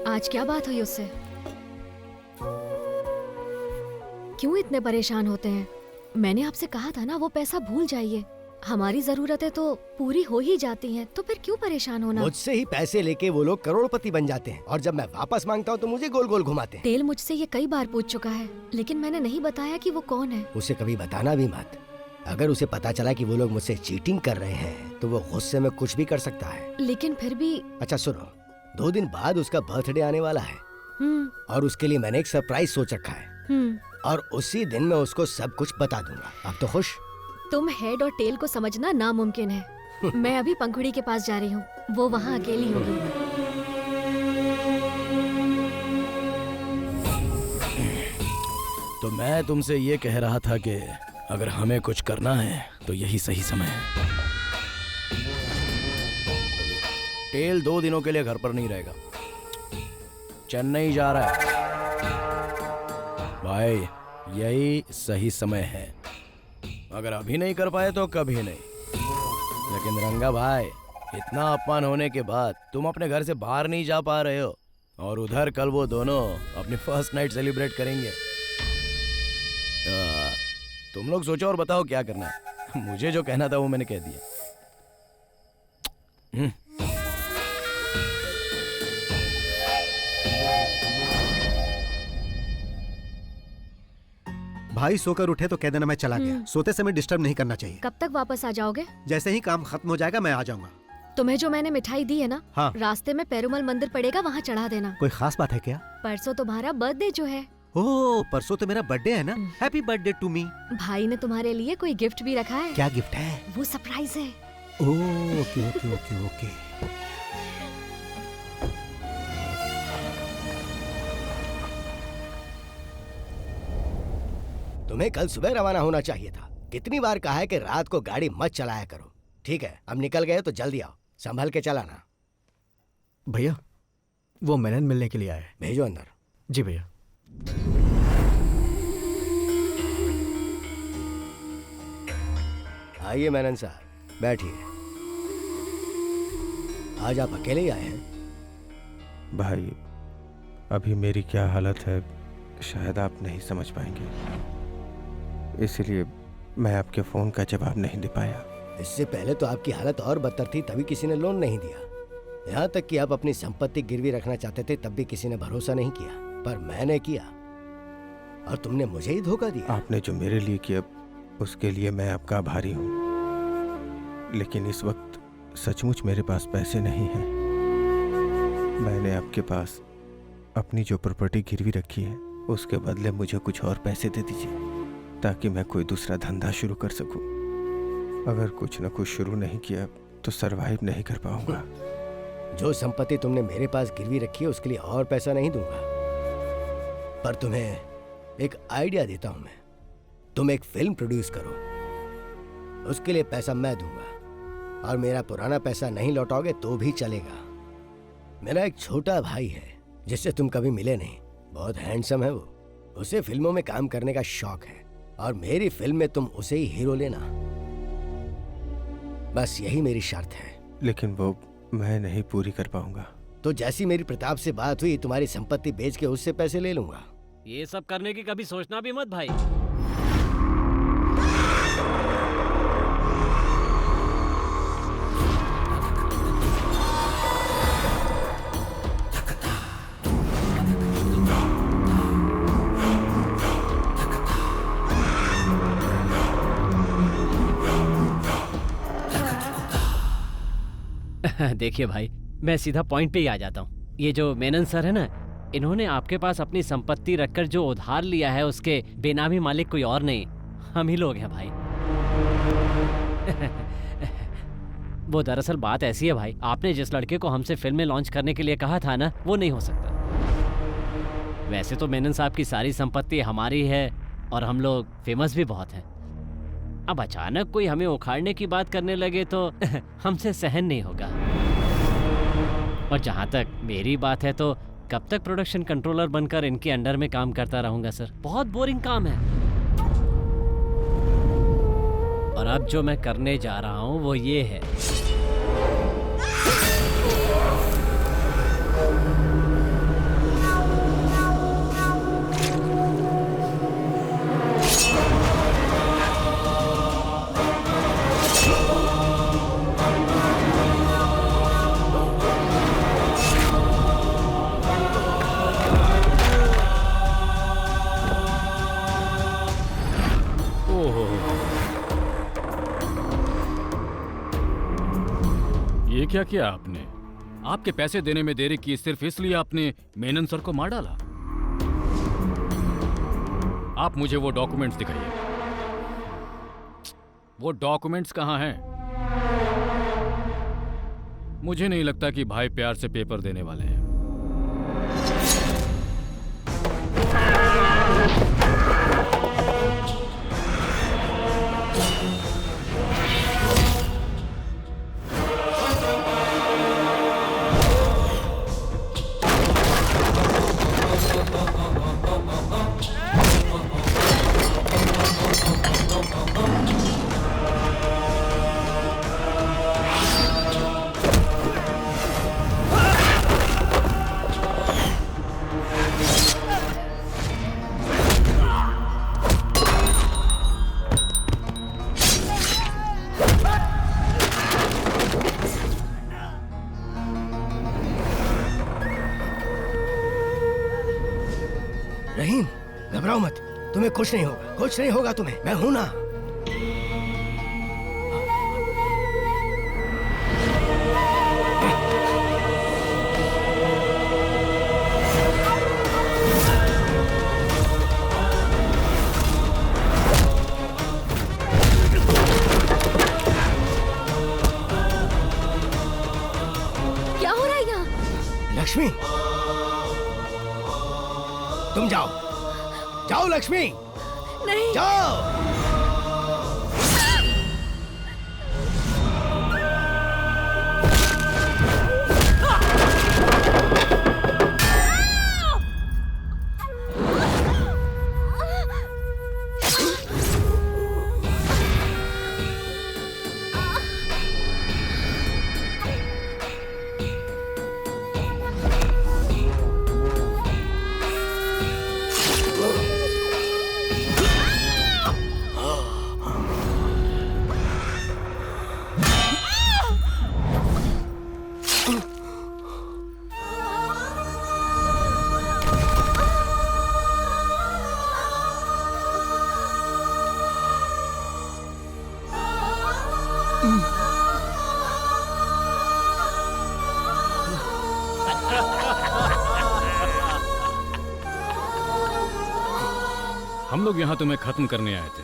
आज क्या बात हुई उससे? क्यों इतने परेशान होते हैं? मैंने आपसे कहा था ना वो पैसा भूल जाइए। हमारी जरूरतें तो पूरी हो ही जाती हैं, तो फिर क्यों परेशान होना? मुझसे ही पैसे लेके वो लोग करोड़पति बन जाते हैं, और जब मैं वापस मांगता हूँ तो मुझे गोल गोल घुमाते हैं। टेल मुझसे ये कई बार पूछ चुका है, लेकिन मैंने नहीं बताया कि वो कौन है। उसे कभी बताना भी मत। अगर उसे पता चला कि वो लोग मुझसे चीटिंग कर रहे हैं तो वो गुस्से में कुछ भी कर सकता है। लेकिन फिर भी। अच्छा सुनो, 2 दिन बाद उसका बर्थडे आने वाला है, और उसके लिए मैंने एक सरप्राइज सोच रखा है, और उसी दिन मैं उसको सब कुछ बता दूंगा। अब तो खुश? तुम हेड और टेल को समझना नामुमकिन है। मैं अभी पंखुड़ी के पास जा रही हूँ, वो वहाँ अकेली होगी। तो मैं तुमसे ये कह रहा था कि अगर हमें कुछ करना है तो यही सही समय है। टेल 2 दिनों के लिए घर पर नहीं रहेगा, चेन्नई जा रहा है। भाई यही सही समय है। अगर अभी नहीं कर पाए तो कभी नहीं। लेकिन रंगा भाई, इतना अपमान होने के बाद तुम अपने घर से बाहर नहीं जा पा रहे हो, और उधर कल वो दोनों अपनी फर्स्ट नाइट सेलिब्रेट करेंगे। तुम लोग सोचो और बताओ क्या करना है। मुझे जो कहना था वो मैंने कह दिया। भाई सोकर उठे तो कह देना मैं चला गया। सोते समय डिस्टर्ब नहीं करना चाहिए। कब तक वापस आ जाओगे? जैसे ही काम खत्म हो जाएगा मैं आ जाऊंगा। तुम्हें जो मैंने मिठाई दी है ना, हाँ। रास्ते में पेरुमल मंदिर पड़ेगा, वहाँ चढ़ा देना। कोई खास बात है क्या? परसों तुम्हारा बर्थडे जो है। ओह, परसों तो मेरा बर्थडे है ना। Happy birthday to me. भाई ने तुम्हारे लिए कोई गिफ्ट भी रखा है। क्या गिफ्ट है? वो सरप्राइज है। ओह, ओके ओके ओके ओके। तुम्हें कल सुबह रवाना होना चाहिए था। कितनी बार कहा है कि रात को गाड़ी मत चलाया करो। ठीक है, अब निकल गए तो जल्दी आओ, संभल के चलाना। भैया वो मेनन मिलने के लिए आए। भेजो अंदर। जी भैया। आइए मेनन साहब, बैठिए। आज आप अकेले ही आए हैं? भाई, अभी मेरी क्या हालत है शायद आप नहीं समझ पाएंगे, इसलिए मैं आपके फ़ोन का जवाब नहीं दे पाया। इससे पहले तो आपकी हालत और बदतर थी, तभी किसी ने लोन नहीं दिया। यहाँ तक कि आप अपनी संपत्ति गिरवी रखना चाहते थे, तब भी किसी ने भरोसा नहीं किया, पर मैंने किया और तुमने मुझे ही धोखा दिया। आपने जो मेरे लिए किया उसके लिए मैं आपका आभारी हूँ, लेकिन इस वक्त सचमुच मेरे पास पैसे नहीं हैं। मैंने आपके पास अपनी जो प्रॉपर्टी गिरवी रखी है उसके बदले मुझे कुछ और पैसे दे दीजिए, ताकि मैं कोई दूसरा धंधा शुरू कर सकूं। अगर कुछ न कुछ शुरू नहीं किया तो सरवाइव नहीं कर पाऊंगा। जो संपत्ति तुमने मेरे पास गिरवी रखी है उसके लिए और पैसा नहीं दूंगा, पर तुम्हें एक आइडिया देता हूं मैं। तुम एक फिल्म प्रोड्यूस करो, उसके लिए पैसा मैं दूंगा, और मेरा पुराना पैसा नहीं लौटाओगे तो भी चलेगा। मेरा एक छोटा भाई है जिससे तुम कभी मिले नहीं, बहुत हैंडसम है वो, उसे फिल्मों में काम करने का शौक है, और मेरी फिल्म में तुम उसे ही हीरो लेना। बस यही मेरी शर्त है। लेकिन वो मैं नहीं पूरी कर पाऊंगा। तो जैसी मेरी प्रताप से बात हुई, तुम्हारी संपत्ति बेच के उससे पैसे ले लूंगा। ये सब करने की कभी सोचना भी मत भाई। देखिए भाई, मैं सीधा पॉइंट पे ही आ जाता हूँ। ये जो मेनन सर है ना, इन्होंने आपके पास अपनी संपत्ति रखकर जो उधार लिया है उसके बेनामी मालिक कोई और नहीं, हम ही लोग हैं भाई। वो दरअसल बात ऐसी है भाई, आपने जिस लड़के को हमसे फिल्म में लॉन्च करने के लिए कहा था ना, वो नहीं हो सकता। वैसे तो मेनन साहब की सारी संपत्ति हमारी है और हम लोग फेमस भी बहुत हैं। अब अचानक कोई हमें उखाड़ने की बात करने लगे तो हमसे सहन नहीं होगा। और जहां तक मेरी बात है तो कब तक प्रोडक्शन कंट्रोलर बनकर इनके अंडर में काम करता रहूंगा सर, बहुत बोरिंग काम है। और अब जो मैं करने जा रहा हूं वो ये है, ये क्या किया आपने? आपके पैसे देने में देरी की सिर्फ इसलिए आपने मेनन सर को मार डाला? आप मुझे वो डॉक्यूमेंट्स दिखाइए। वो डॉक्यूमेंट्स कहाँ हैं? मुझे नहीं लगता कि भाई प्यार से पेपर देने वाले हैं। रहीम, घबराओ मत, तुम्हें कुछ नहीं होगा, कुछ नहीं होगा तुम्हें, मैं हूं ना। क्या हो रहा है यहाँ? लक्ष्मी, तुम जाओ, जाओ लक्ष्मी, नहीं जाओ। हम लोग यहाँ तुम्हें खत्म करने आए थे।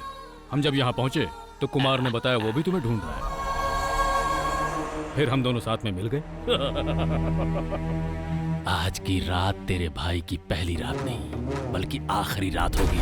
हम जब यहाँ पहुंचे तो कुमार ने बताया वो भी तुम्हें ढूंढ रहा है। फिर हम दोनों साथ में मिल गए। आज की रात तेरे भाई की पहली रात नहीं बल्कि आखिरी रात होगी।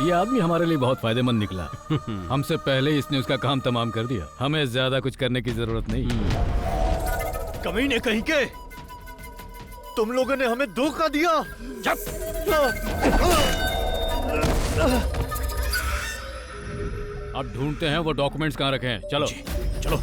ये आदमी हमारे लिए बहुत फायदेमंद निकला। हमसे पहले इसने उसका काम तमाम कर दिया। हमें ज्यादा कुछ करने की जरूरत नहीं। कमीने कहीं के, तुम लोगों ने हमें धोखा दिया। अब ढूंढते हैं वो डॉक्यूमेंट्स कहाँ रखे हैं। चलो चलो।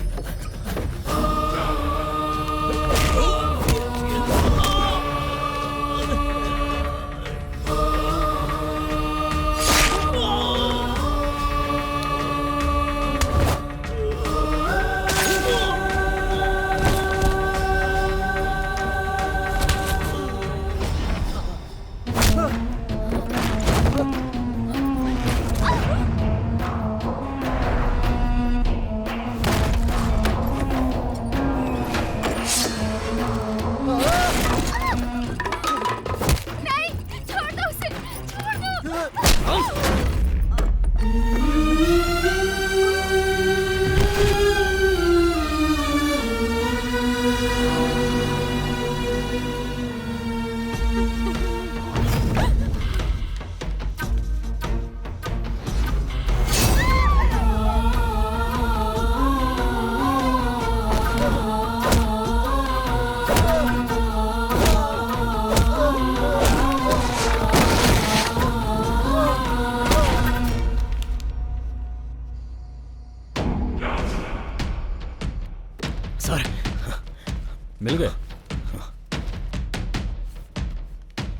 मिल गए।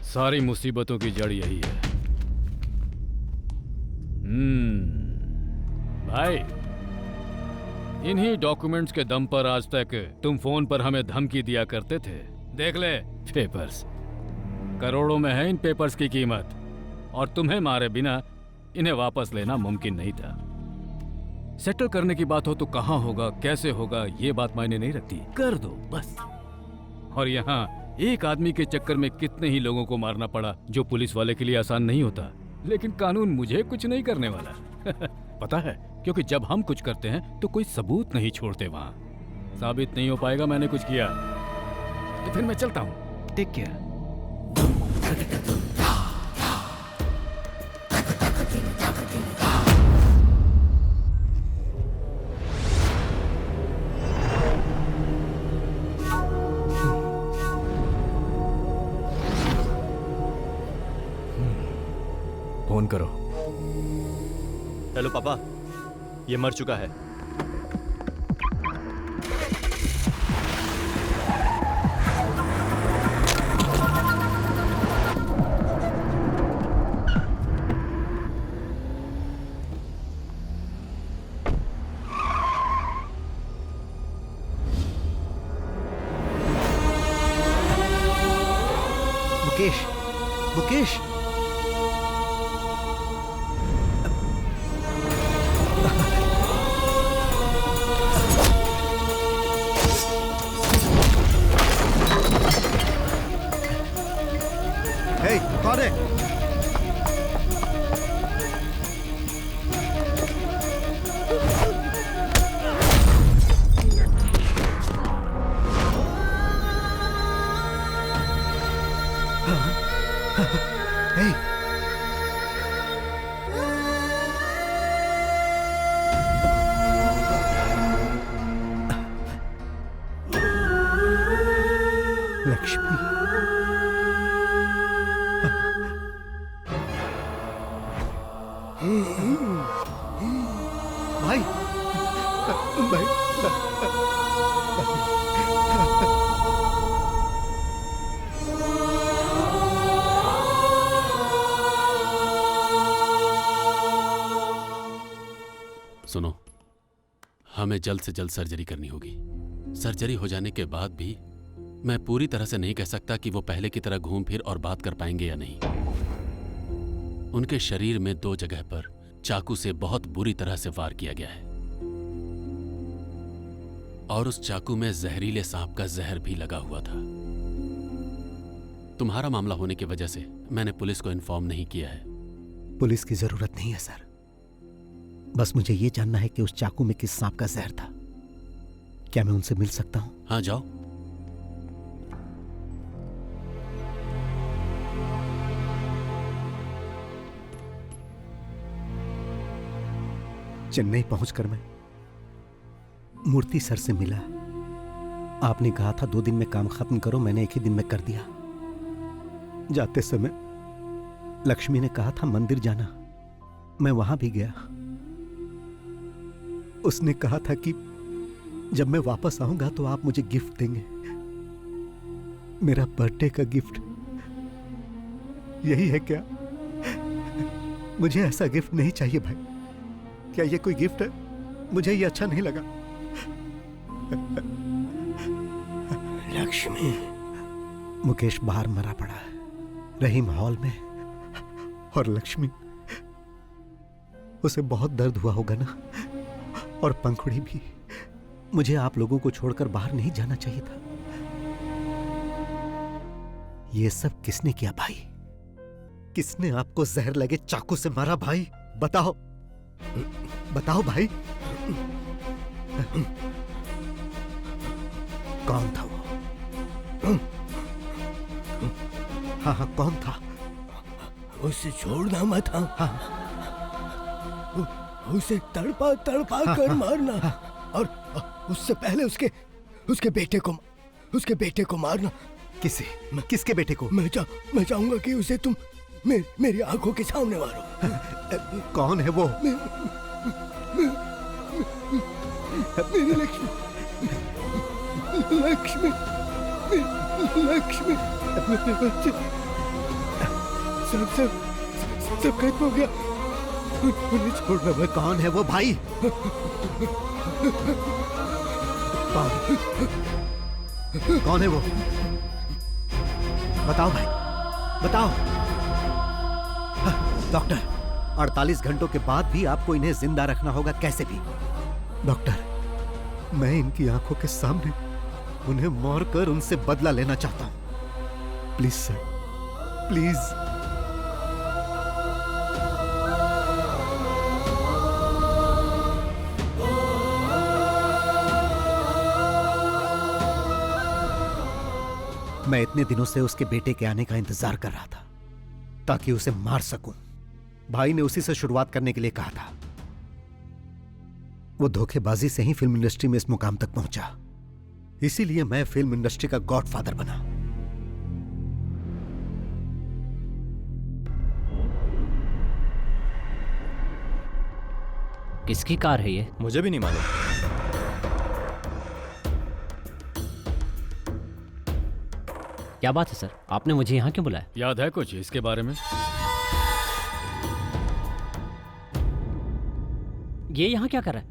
सारी मुसीबतों की जड़ यही है। भाई, इन्हीं डॉक्यूमेंट्स के दम पर आज तक तुम फोन पर हमें धमकी दिया करते थे। देख ले पेपर्स, करोड़ों में है इन पेपर्स की कीमत, और तुम्हें मारे बिना इन्हें वापस लेना मुमकिन नहीं था। सेटल करने की बात हो तो कहां होगा, कैसे होगा, ये बात मायने नहीं रखती, कर दो बस। और यहाँ एक आदमी के चक्कर में कितने ही लोगों को मारना पड़ा, जो पुलिस वाले के लिए आसान नहीं होता। लेकिन कानून मुझे कुछ नहीं करने वाला। पता है, क्योंकि जब हम कुछ करते हैं तो कोई सबूत नहीं छोड़ते। वहां साबित नहीं हो पाएगा मैंने कुछ किया, तो फिर मैं चलता हूँ। Take care. फोन करो। हेलो पापा, ये मर चुका है। मुकेश, मुकेश, कौन है? Hey. लक्ष्मी, भाई, भाई, सुनो, हमें जल्द से जल्द सर्जरी करनी होगी। सर्जरी हो जाने के बाद भी मैं पूरी तरह से नहीं कह सकता कि वो पहले की तरह घूम फिर और बात कर पाएंगे या नहीं। उनके शरीर में 2 जगह पर चाकू से बहुत बुरी तरह से वार किया गया है और उस चाकू में जहरीले सांप का जहर भी लगा हुआ था। तुम्हारा मामला होने की वजह से मैंने पुलिस को इन्फॉर्म नहीं किया है। पुलिस की जरूरत नहीं है सर, बस मुझे ये जानना है कि उस चाकू में किस सांप का जहर था। क्या मैं उनसे मिल सकता हूं? हाँ, जाओ। चेन्नई पहुंचकर मैं मूर्ति सर से मिला। आपने कहा था 2 दिन में काम खत्म करो, मैंने 1 ही दिन में कर दिया। जाते समय लक्ष्मी ने कहा था मंदिर जाना, मैं वहां भी गया। उसने कहा था कि जब मैं वापस आऊंगा तो आप मुझे गिफ्ट देंगे, मेरा बर्थडे का गिफ्ट। यही है क्या? मुझे ऐसा गिफ्ट नहीं चाहिए भाई। क्या ये कोई गिफ्ट है? मुझे ये अच्छा नहीं लगा। लक्ष्मी। मुकेश बाहर मरा पड़ा है, रहीम हॉल में, और लक्ष्मी, उसे बहुत दर्द हुआ होगा ना, और पंखुड़ी भी। मुझे आप लोगों को छोड़कर बाहर नहीं जाना चाहिए था। ये सब किसने किया भाई? किसने आपको जहर लगे चाकू से मारा भाई? बताओ, बताओ भाई। कौन था वो? हाँ हाँ, कौन था? उसे छोड़ना मत। हाँ, उसे तड़पा तड़पा कर मारना, और उससे पहले उसके बेटे को मारना। किसके बेटे को? मैं चाहूंगा कि उसे तुम मेरी आंखों के सामने मारो। कौन है वो? मेरी लक्ष्मी, लक्ष्मी, लक्ष्मी, मेरे बच्चे। सब खत्म हो गया। उन्हें छोड़ना मत। कौन है वो भाई? कौन है वो? बताओ भाई, बताओ। डॉक्टर, 48 घंटों के बाद भी आपको इन्हें जिंदा रखना होगा, कैसे भी। डॉक्टर, मैं इनकी आंखों के सामने उन्हें मारकर उनसे बदला लेना चाहता हूं। Please sir, please. मैं इतने दिनों से उसके बेटे के आने का इंतजार कर रहा था ताकि उसे मार सकूं। भाई ने उसी से शुरुआत करने के लिए कहा था। वो धोखेबाजी से ही फिल्म इंडस्ट्री में इस मुकाम तक पहुंचा, इसीलिए मैं फिल्म इंडस्ट्री का गॉडफादर बना। किसकी कार है ये? मुझे भी नहीं मालूम। क्या बात है सर, आपने मुझे यहाँ क्यों बुलाया? याद है कुछ इसके बारे में? ये यहाँ क्या कर रहा है?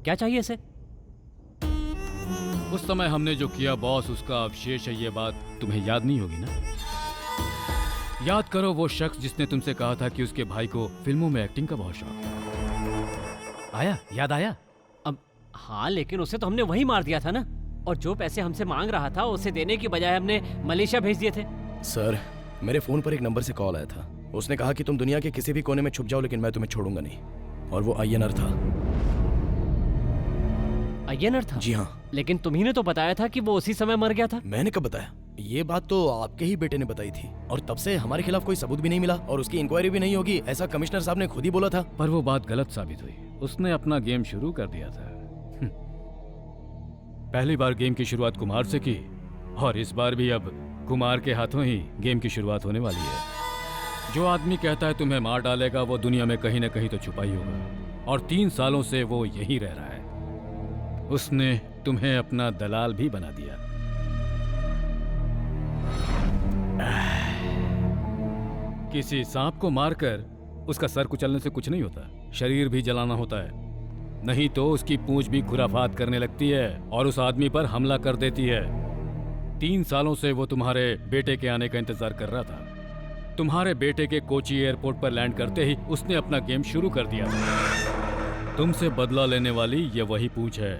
क्या चाहिए इसे? उस समय हमने जो किया बॉस, उसका अवशेष है ये बात तुम्हें याद नहीं होगी ना? याद करो वो शख्स जिसने तुमसे कहा था कि उसके भाई को फिल्मों में एक्टिंग का बहुत शौक। आया? याद आया? अब हाँ, लेकिन उसे तो हमने वही मार दिया था ना, और जो पैसे हमसे मांग रहा था उसे देने की बजाय हमने मलेशिया भेज दिए थे। सर, मेरे फोन पर एक नंबर से कॉल आया था। उसने कहा कि तुम दुनिया के किसी भी कोने में छुप जाओ लेकिन मैं तुम्हें छोड़ूंगा नहीं, और वो अय्यनर था। अय्यनर था? जी हाँ। लेकिन तुम्ही ने तो बताया था कि वो उसी समय मर गया था। मैंने कब बताया? ये बात तो आपके ही बेटे ने बताई थी, और तब से हमारे खिलाफ कोई सबूत भी नहीं मिला और उसकी इंक्वायरी भी नहीं होगी, ऐसा कमिश्नर साहब ने खुद ही बोला था। पर वो बात गलत साबित हुई। उसने अपना गेम शुरू कर दिया था। पहली बार गेम की शुरुआत कुमार से की, और इस बार भी अब कुमार के हाथों ही गेम की शुरुआत होने वाली है। जो आदमी कहता है तुम्हें मार डालेगा, वो दुनिया में कहीं न कहीं तो छुपा ही होगा, और 3 सालों से वो यहीं रह रहा है। उसने तुम्हें अपना दलाल भी बना दिया। किसी सांप को मारकर उसका सर कुचलने से कुछ नहीं होता, शरीर भी जलाना होता है। नहीं तो उसकी पूंछ भी खुराफात करने लगती है और उस आदमी पर हमला कर देती है। 3 सालों से वो तुम्हारे बेटे के आने का इंतजार कर रहा था। तुम्हारे बेटे के कोची एयरपोर्ट पर लैंड करते ही उसने अपना गेम शुरू कर दिया था। तुमसे बदला लेने वाली ये वही पूंछ है,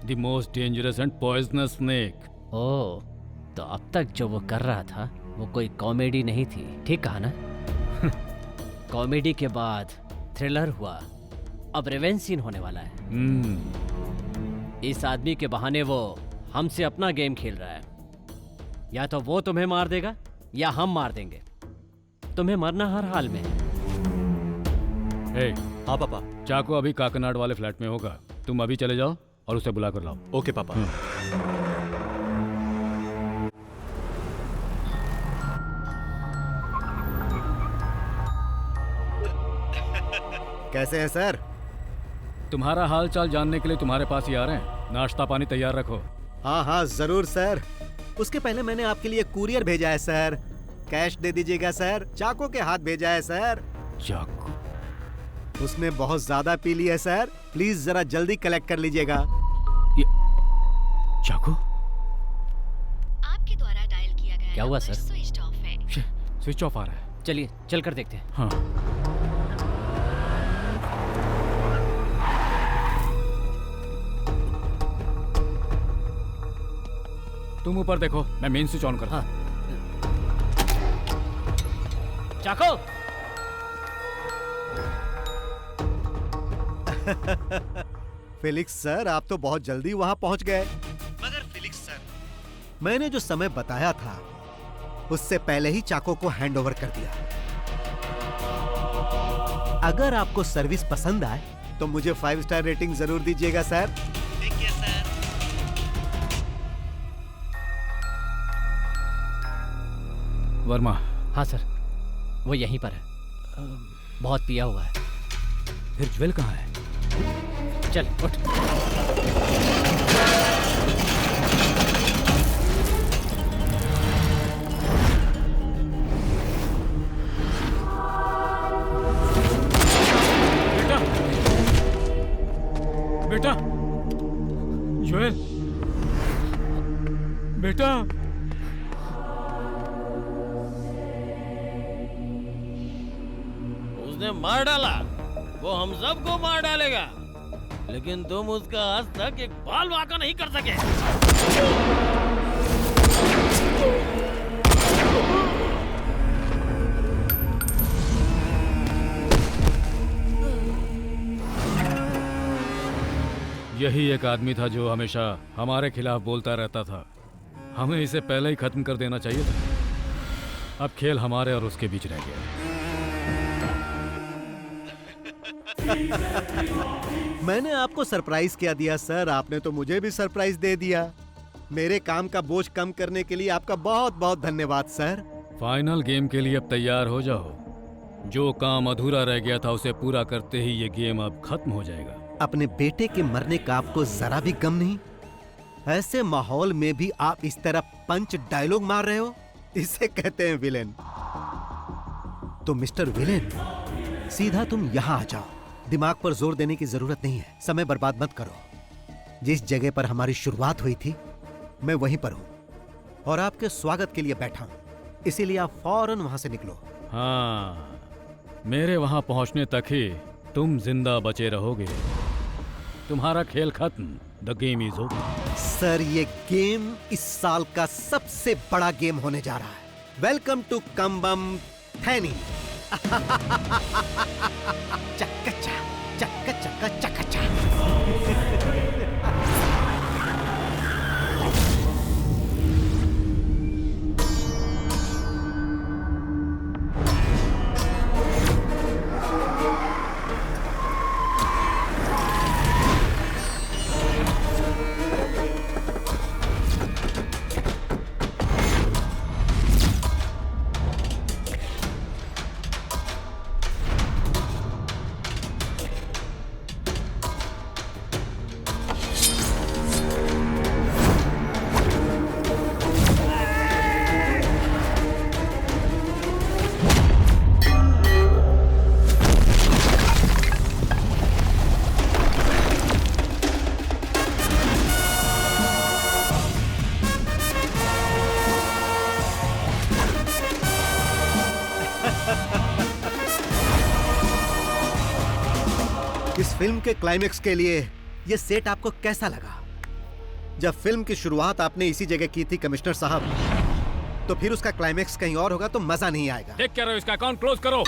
the most dangerous and poisonous snake. Oh, तो अब तक जो वो कर रहा था वो कोई कॉमेडी नहीं थी, ठीक कहा ना? कॉमेडी के बाद थ्रिलर हुआ, अब रिवेंज सीन होने वाला है। इस आदमी के बहाने वो हमसे अपना गेम खेल रहा है। या तो वो तुम्हें मार देगा या हम मार देंगे। तुम्हें मरना हर हाल में है। हाँ पापा, चाको अभी काकनाड वाले फ्लैट में होगा। तुम अभी चले जाओ और उसे बुला कर लाओ। ओके पापा। कैसे हैं सर? तुम्हारा हाल चाल जानने के लिए तुम्हारे पास ही आ रहे हैं। नाश्ता पानी तैयार रखो। हाँ हाँ जरूर सर। उसके पहले मैंने आपके लिए कुरियर भेजा है सर। कैश दे दीजिएगा सर। चाको के हाथ भेजा है सर। चाको? उसने बहुत ज्यादा पी लिया है सर, प्लीज जरा जल्दी कलेक्ट कर लीजिएगा। चाको? आपके द्वारा डायल किया गया क्या हुआ सर? स्विच ऑफ है। स्विच ऑफ आ रहा है। चलिए चल कर देखते हैं। हाँ। तुम ऊपर देखो, मैं मेन स्विच ऑन करता हूं। चाको! फिलिक्स सर, आप तो बहुत जल्दी वहां पहुंच गए। मगर फिलिक्स सर, मैंने जो समय बताया था उससे पहले ही चाको को हैंडओवर कर दिया। अगर आपको सर्विस पसंद आए तो मुझे 5 स्टार रेटिंग जरूर दीजिएगा सर। देखिए सर। वर्मा। हाँ सर, वो यहीं पर है। बहुत पिया हुआ है। फिर ज्वेल कहाँ है? चल उठ। बेटा, ज्वेल, बेटा। उसने मार डाला, वो हम सबको मार डालेगा, लेकिन तुम उसका आज तक एक बाल वाका नहीं कर सके। यही एक आदमी था जो हमेशा हमारे खिलाफ बोलता रहता था। हमें इसे पहले ही खत्म कर देना चाहिए था। अब खेल हमारे और उसके बीच रह गया। मैंने आपको सरप्राइज क्या दिया सर, आपने तो मुझे भी सरप्राइज दे दिया। मेरे काम का बोझ कम करने के लिए आपका बहुत बहुत धन्यवाद सर। फाइनल गेम के लिए अब तैयार हो जाओ। जो काम अधूरा रह गया था उसे पूरा करते ही ये गेम अब खत्म हो जाएगा। अपने बेटे के मरने का आपको जरा भी गम नहीं? ऐसे माहौल में भी आप इस तरह पंच डायलॉग मार रहे हो, इसे कहते हैं विलेन। तो मिस्टर विलेन, सीधा तुम यहां आ जाओ। दिमाग पर जोर देने की जरूरत नहीं है। समय बर्बाद मत करो। जिस जगह पर हमारी शुरुआत हुई थी मैं वहीं पर हूं और आपके स्वागत के लिए बैठा हूं, इसीलिए आप फौरन वहां से निकलो। हाँ, मेरे वहां पहुंचने तक ही तुम जिंदा बचे रहोगे। तुम्हारा खेल खत्म। The game is over. Sir, ये गेम इस साल का सबसे बड़ा गेम होने जा रहा है। Welcome to Cumbum Theni. चक्का चक्का चक्का चक्का चक्का। इस फिल्म के क्लाइमेक्स के लिए ये सेट आपको कैसा लगा? जब फिल्म की शुरुआत आपने इसी जगह की थी कमिश्नर साहब, तो फिर उसका क्लाइमेक्स कहीं और होगा तो मजा नहीं आएगा। टेक केयर, इसका अकाउंट क्लोज करो।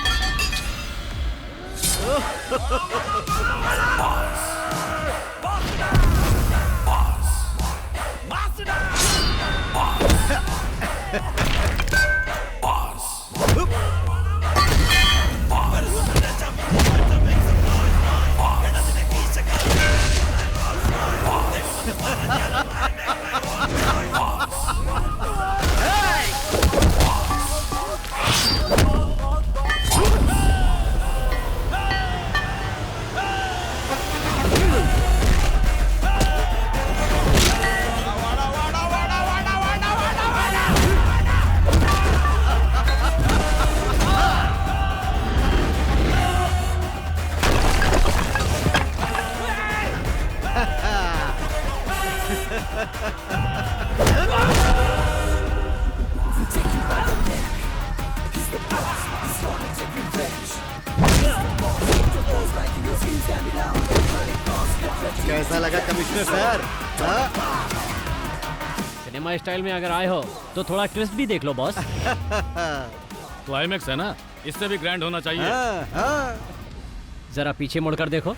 कैसा लगा कमिश्नर सर? सिनेमा स्टाइल में अगर आए हो तो थोड़ा ट्विस्ट भी देख लो बॉस। क्लाइमेक्स है ना, इससे भी ग्रैंड होना चाहिए। जरा पीछे मुड़कर देखो।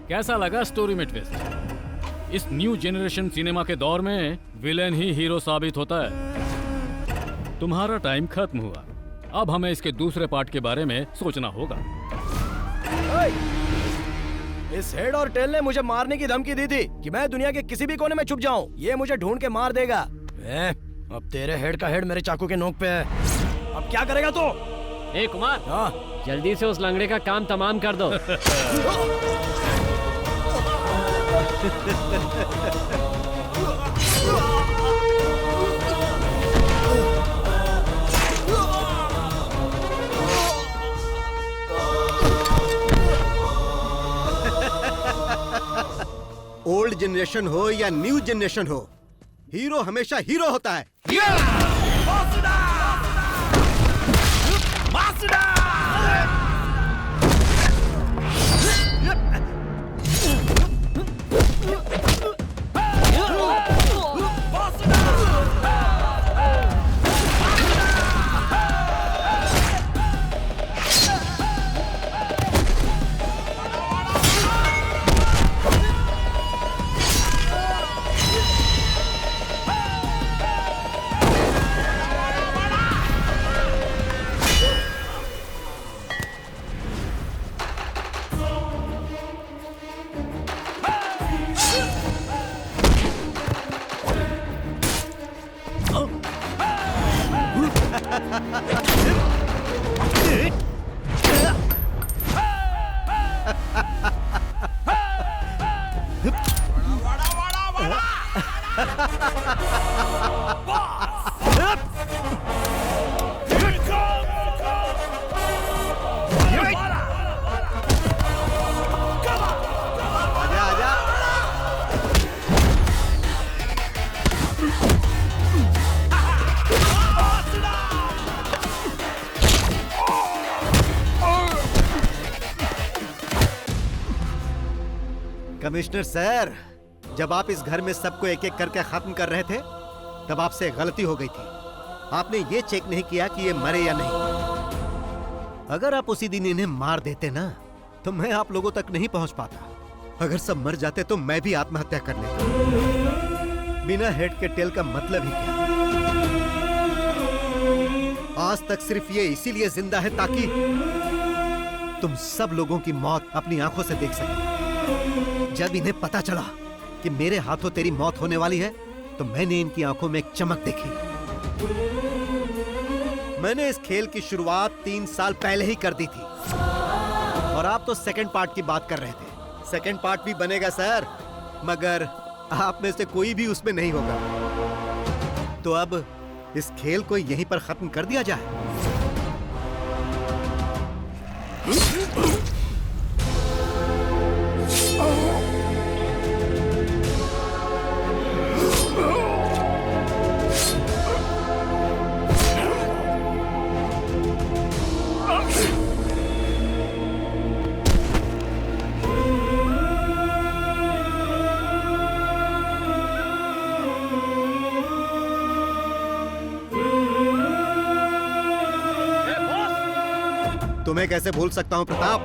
कैसा लगा स्टोरी में ट्विस्ट? इस न्यू जनरेशन सिनेमा के दौर में विलेन ही हीरो साबित होता है। तुम्हारा टाइम खत्म हुआ, अब हमें इसके दूसरे पार्ट के बारे में सोचना होगा। इस हेड और टेल ने मुझे मारने की धमकी दी थी कि मैं दुनिया के किसी भी कोने में छुप जाऊं, ये मुझे ढूंढ के मार देगा। अब तेरे हेड का हेड मेरे चाकू के नोक पे है, अब क्या करेगा तू? ए कुमार, जल्दी से उस लंगड़े का काम तमाम कर दो। ओल्ड जनरेशन हो या न्यू जनरेशन हो, हीरो हमेशा हीरो होता है। कमिश्नर सर, जब आप इस घर में सबको एक एक करके खत्म कर रहे थे, तब आपसे गलती हो गई थी। आपने ये चेक नहीं किया कि ये मरे या नहीं। अगर आप उसी दिन इन्हें मार देते ना, तो मैं आप लोगों तक नहीं पहुंच पाता। अगर सब मर जाते तो मैं भी आत्महत्या कर लेता। बिना हेड के टेल का मतलब ही क्या? आज तक सिर्फ ये इसीलिए जिंदा है ताकि तुम सब लोगों की मौत अपनी आंखों से देख सके। जब इन्हें पता चला कि मेरे हाथों तेरी मौत होने वाली है, तो मैंने इनकी आंखों में एक चमक देखी। मैंने इस खेल की शुरुआत 3 साल पहले ही कर दी थी, और आप तो सेकंड पार्ट की बात कर रहे थे। सेकंड पार्ट भी बनेगा सर, मगर आप में से कोई भी उसमें नहीं होगा। तो अब इस खेल को यहीं पर खत्म कर दिया जाए। तुम्हें कैसे भूल सकता हूँ प्रताप?